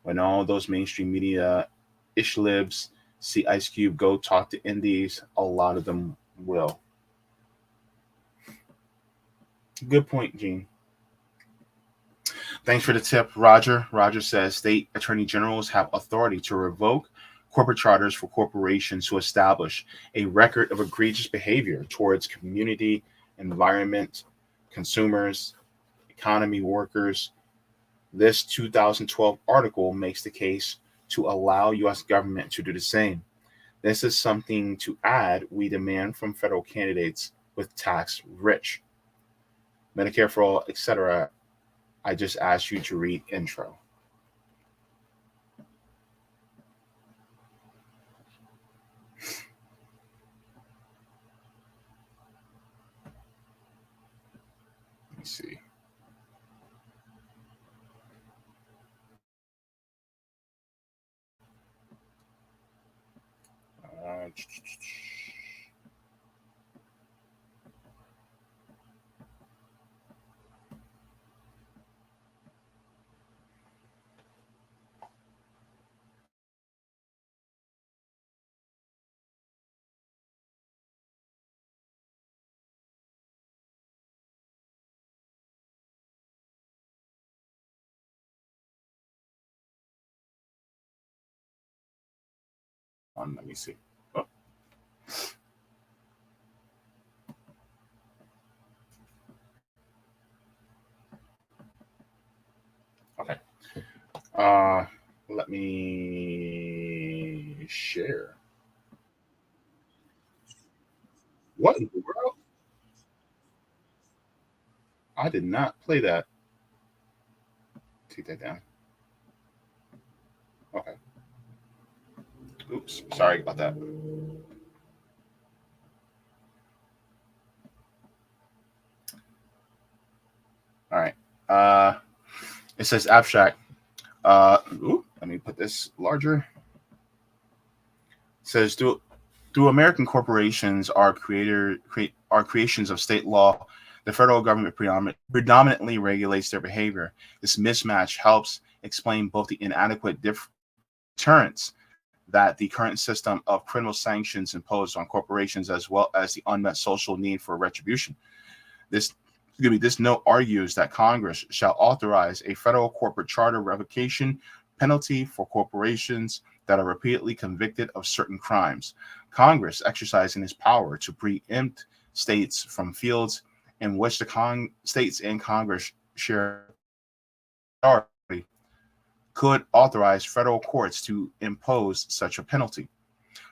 When all those mainstream media ish libs see Ice Cube go talk to indies, a lot of them will. Good point, Gene. Thanks for the tip, Roger. Roger says state attorney generals have authority to revoke corporate charters for corporations who establish a record of egregious behavior towards community, environment, consumers, economy, workers. This 2012 article makes the case to allow U.S. government to do the same. This is something to add we demand from federal candidates with tax rich. Medicare for all, etc. I just asked you to read intro. see. Let me see. Oh. Okay. Let me share. What in the world? I did not play that. Take that down. Okay. Oops. Sorry about that. All right. It says abstract. Let me put this larger. It says through American corporations are creations of state law. The federal government predominantly regulates their behavior. This mismatch helps explain both the inadequate deterrence that the current system of criminal sanctions imposed on corporations, as well as the unmet social need for retribution. This note argues that Congress shall authorize a federal corporate charter revocation penalty for corporations that are repeatedly convicted of certain crimes. Congress, exercising its power to preempt states from fields in which the states and Congress share authority, could authorize federal courts to impose such a penalty.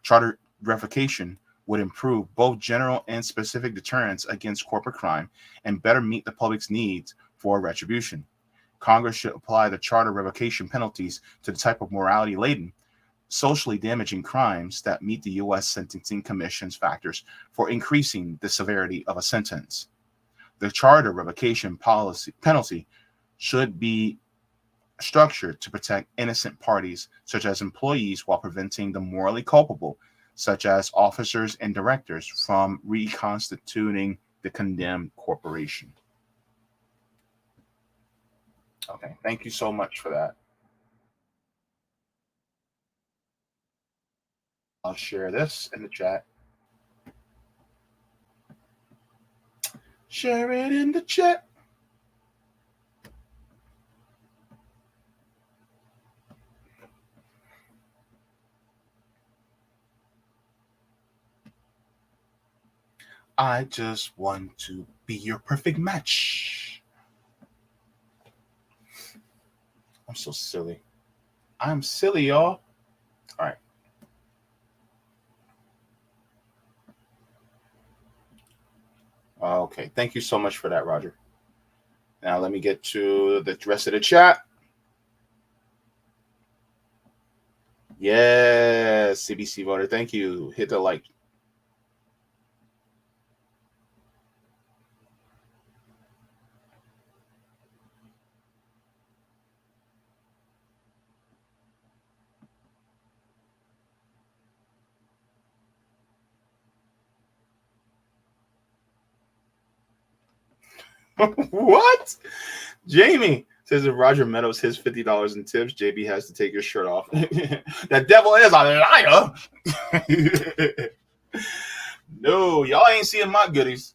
Charter revocation would improve both general and specific deterrence against corporate crime and better meet the public's needs for retribution. Congress should apply the charter revocation penalties to the type of morality-laden, socially damaging crimes that meet the U.S. Sentencing Commission's factors for increasing the severity of a sentence. The charter revocation penalty should be structured to protect innocent parties, such as employees, while preventing the morally culpable, such as officers and directors, from reconstituting the condemned corporation. Okay, thank you so much for that. I'll share this in the chat. Share it in the chat. I just want to be your perfect match. I'm so silly. I'm silly, y'all. All right. Okay. Thank you so much for that, Roger. Now let me get to the rest of the chat. Yes, CBC voter. Thank you. Hit the like. What? Jamie says if Roger Meadows hits $50 in tips, JB has to take his shirt off. That devil is a liar. No, y'all ain't seeing my goodies.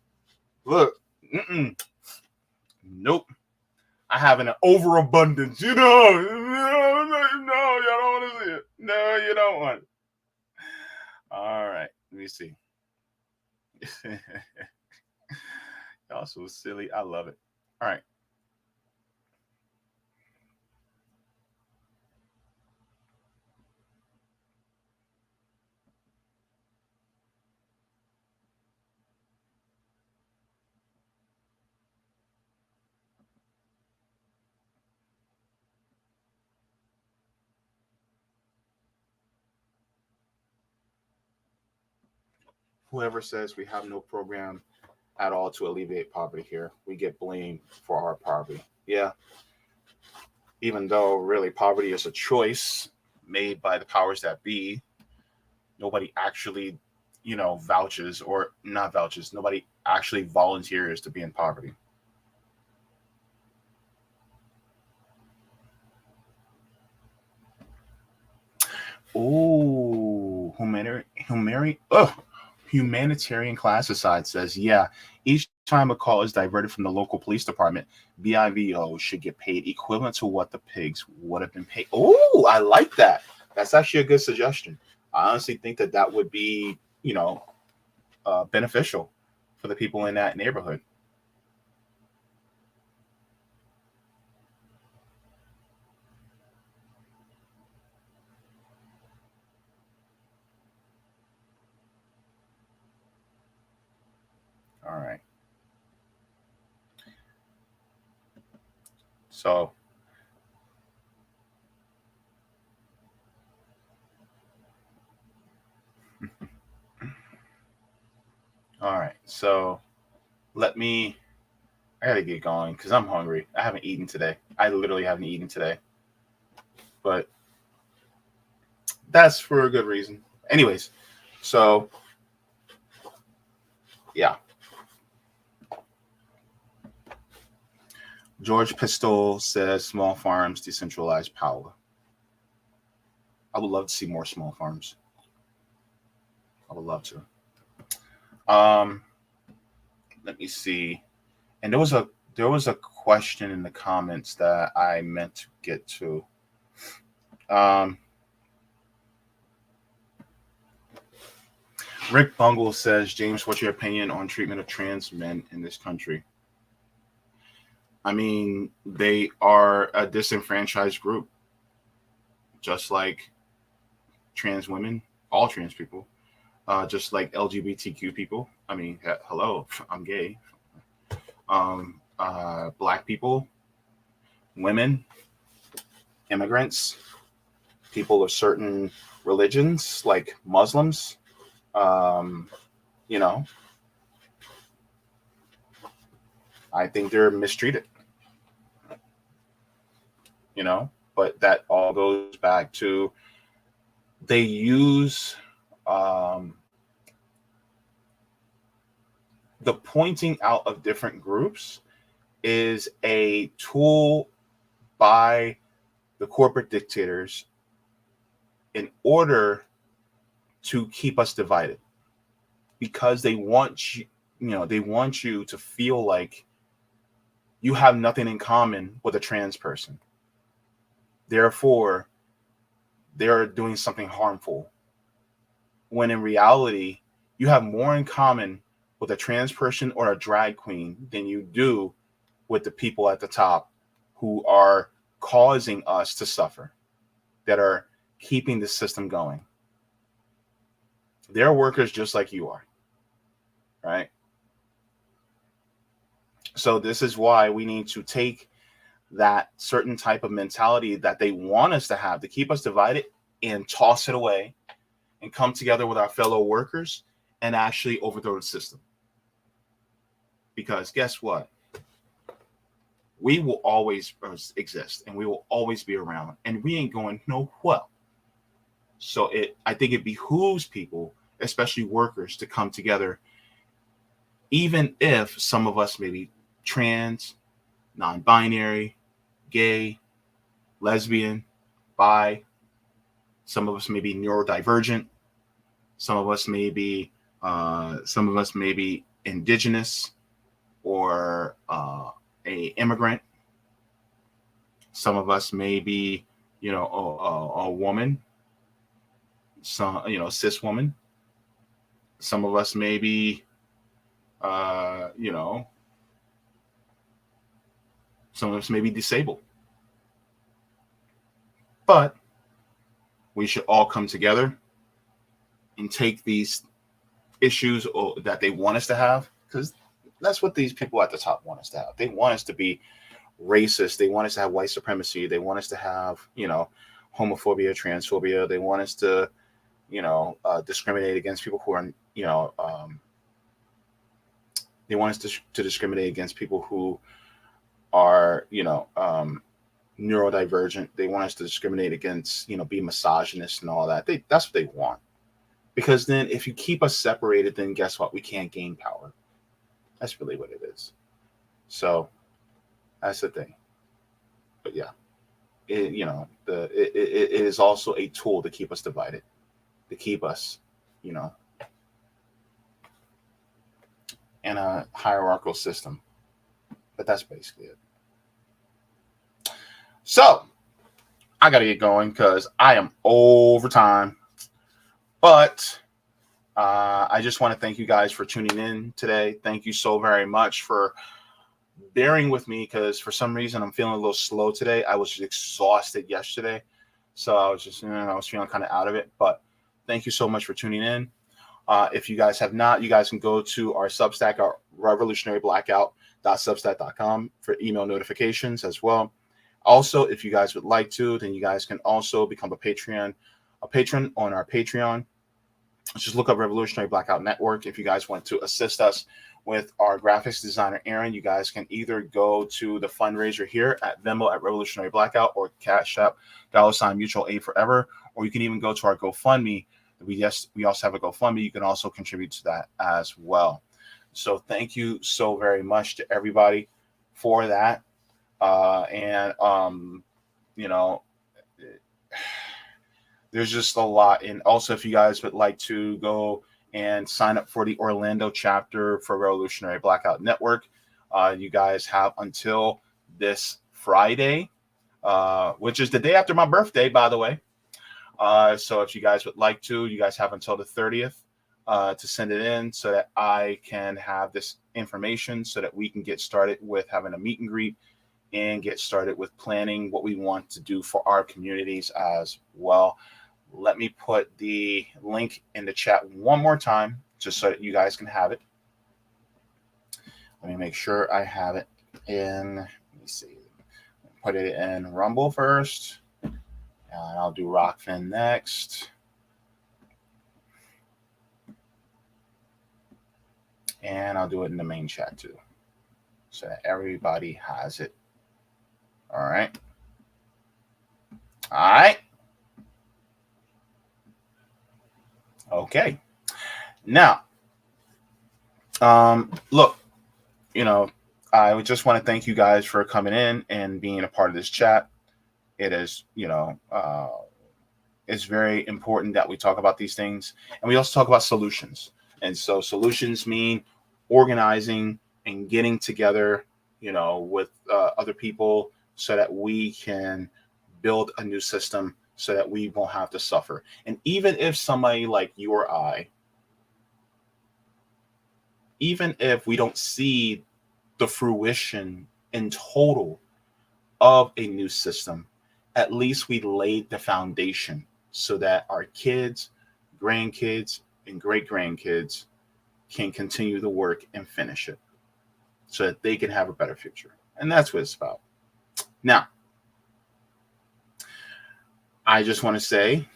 Look. Nope. I have an overabundance. You know. No, y'all don't want to see it. No, you don't want it. All right. Let me see. Y'all so silly. I love it. All right. Whoever says we have no program at all to alleviate poverty here. We get blamed for our poverty. Yeah. Even though really poverty is a choice made by the powers that be, nobody actually, vouches or not vouches. Nobody actually volunteers to be in poverty. Oh, humanitarian class aside says, yeah, each time a call is diverted from the local police department, BIVO should get paid equivalent to what the pigs would have been paid. Oh, I like that. That's actually a good suggestion. I honestly think that would be, beneficial for the people in that neighborhood. All right. So, all right. So, I gotta get going because I'm hungry. I haven't eaten today. I literally haven't eaten today. But that's for a good reason. Anyways, so, yeah. George Pistol says small farms, decentralized power. I would love to see more small farms. I would love to. Let me see. And there was a question in the comments that I meant to get to. Rick Bungle says, James, what's your opinion on treatment of trans men in this country? I mean, they are a disenfranchised group, just like trans women, all trans people, just like LGBTQ people. I mean, hello, I'm gay. Black people, women, immigrants, people of certain religions like Muslims, I think they're mistreated, but that all goes back to they use the pointing out of different groups is a tool by the corporate dictators in order to keep us divided, because they want you to feel like you have nothing in common with a trans person. Therefore, they're doing something harmful. When in reality, you have more in common with a trans person or a drag queen than you do with the people at the top who are causing us to suffer, that are keeping the system going. They're workers just like you are, right? So this is why we need to take that certain type of mentality that they want us to have to keep us divided and toss it away and come together with our fellow workers and actually overthrow the system. Because guess what? We will always exist and we will always be around, and we ain't going nowhere. So I think it behooves people, especially workers, to come together, even if some of us may be trans, non-binary, gay, lesbian, bi. Some of us may be neurodivergent. Some of us may be indigenous or a immigrant. Some of us may be, a woman, some, cis woman. Some of us may be, some of us may be disabled. But we should all come together and take these issues that they want us to have, because that's what these people at the top want us to have. They want us to be racist. They want us to have white supremacy. They want us to have, homophobia, transphobia. They want us to, discriminate against people who are, They want us to discriminate against people who are, neurodivergent. They want us to discriminate against, be misogynist and all that. That's what they want. Because then if you keep us separated, then guess what? We can't gain power. That's really what it is. So that's the thing. But yeah, it is also a tool to keep us divided, to keep us, in a hierarchical system. But that's basically it. So I got to get going because I am over time. But I just want to thank you guys for tuning in today. Thank you so very much for bearing with me because for some reason I'm feeling a little slow today. I was exhausted yesterday. So I was just, I was feeling kind of out of it. But thank you so much for tuning in. If you guys have not, you guys can go to our Substack, our revolutionaryblackout.substack.com for email notifications as well. Also, if you guys would like to, then you guys can also become a patron on our Patreon. Just look up Revolutionary Blackout Network. If you guys want to assist us with our graphics designer, Aaron, you guys can either go to the fundraiser here at Venmo at Revolutionary Blackout or Cash App $Mutual Aid Forever, or you can even go to our GoFundMe. We also have a GoFundMe. You can also contribute to that as well. So thank you so very much to everybody for that. There's just a lot. And also, if you guys would like to go and sign up for the Orlando chapter for Revolutionary Blackout Network, you guys have until this Friday, which is the day after my birthday, by the way. So if you guys would like to, you guys have until the 30th to send it in so that I can have this information so that we can get started with having a meet and greet and get started with planning what we want to do for our communities as well. Let me put the link in the chat one more time just so that you guys can have it. Let me make sure I have it in, let me see, put it in Rumble first, and I'll do Rockfin next. And I'll do it in the main chat too, so that everybody has it. All right. All right. Okay. Now, look, I would just want to thank you guys for coming in and being a part of this chat. It is, it's very important that we talk about these things, and we also talk about solutions. And so solutions mean organizing and getting together, with other people so that we can build a new system so that we won't have to suffer. And even if somebody like you or I, even if we don't see the fruition in total of a new system, at least we laid the foundation so that our kids, grandkids, and great-grandkids can continue the work and finish it so that they can have a better future. And that's what it's about. Now, I just want to say,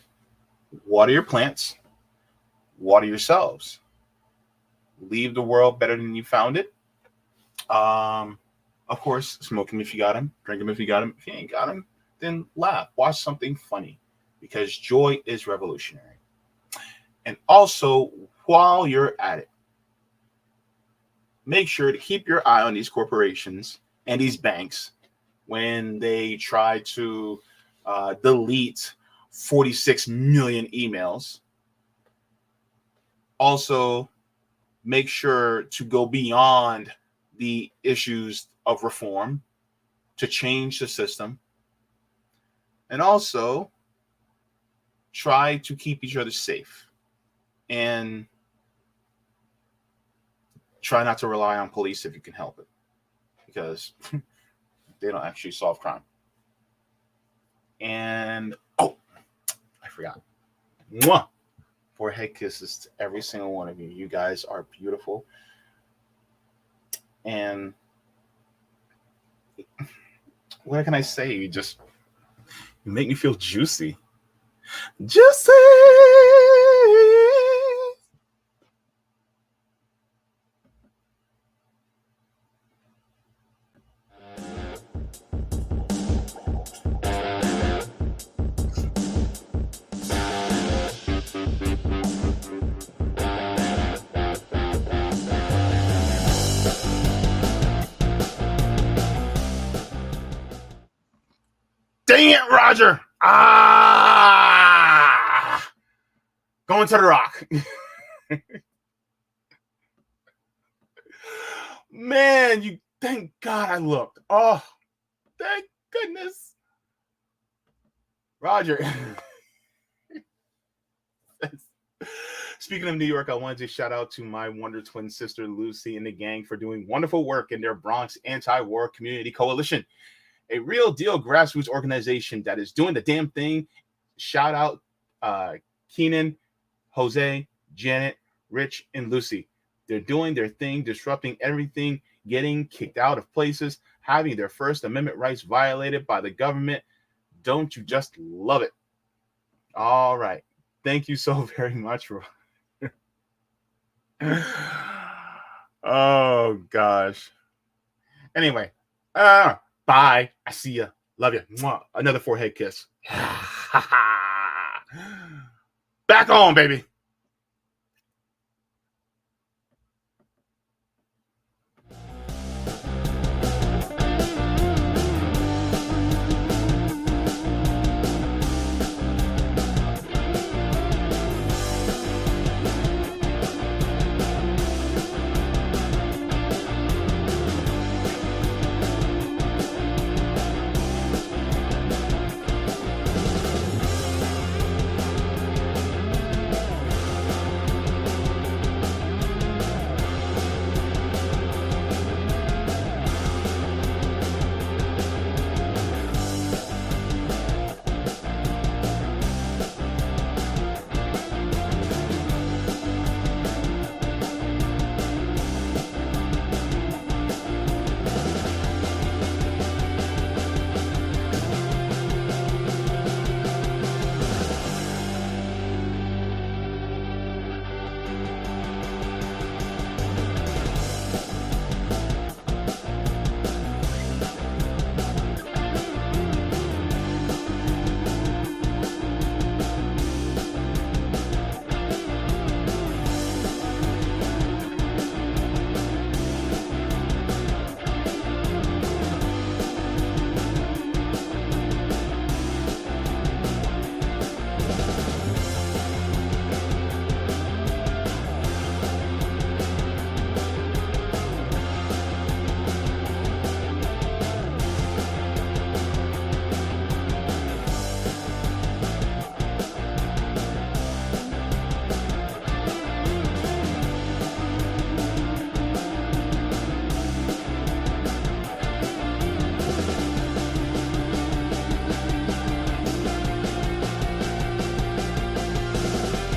water your plants, water yourselves. Leave the world better than you found it. Of course, smoke them if you got them, drink them if you got them. If you ain't got them, then laugh. Watch something funny, because joy is revolutionary. And also, while you're at it, make sure to keep your eye on these corporations and these banks when they try to delete 46 million emails. Also, make sure to go beyond the issues of reform to change the system. And also, try to keep each other safe. And try not to rely on police if you can help it, because they don't actually solve crime. And, I forgot. Mwah! Forehead kisses to every single one of you. You guys are beautiful. And what can I say? You make me feel juicy. Juicy! Dang it, Roger. Going to the Rock. Man, you thank God I looked. Oh, thank goodness. Roger. Speaking of New York, I wanted to shout out to my wonder twin sister Lucy and the gang for doing wonderful work in their Bronx Anti-War Community Coalition, a real deal grassroots organization that is doing the damn thing. Shout out Keenan, Jose, Janet, Rich, and Lucy. They're doing their thing, disrupting everything, getting kicked out of places, having their First Amendment rights violated by the government. Don't you just love it? All right. Thank you so very much for... Oh, gosh. Anyway, bye. I see ya. Love you. Mwah. Another forehead kiss. Back on, baby.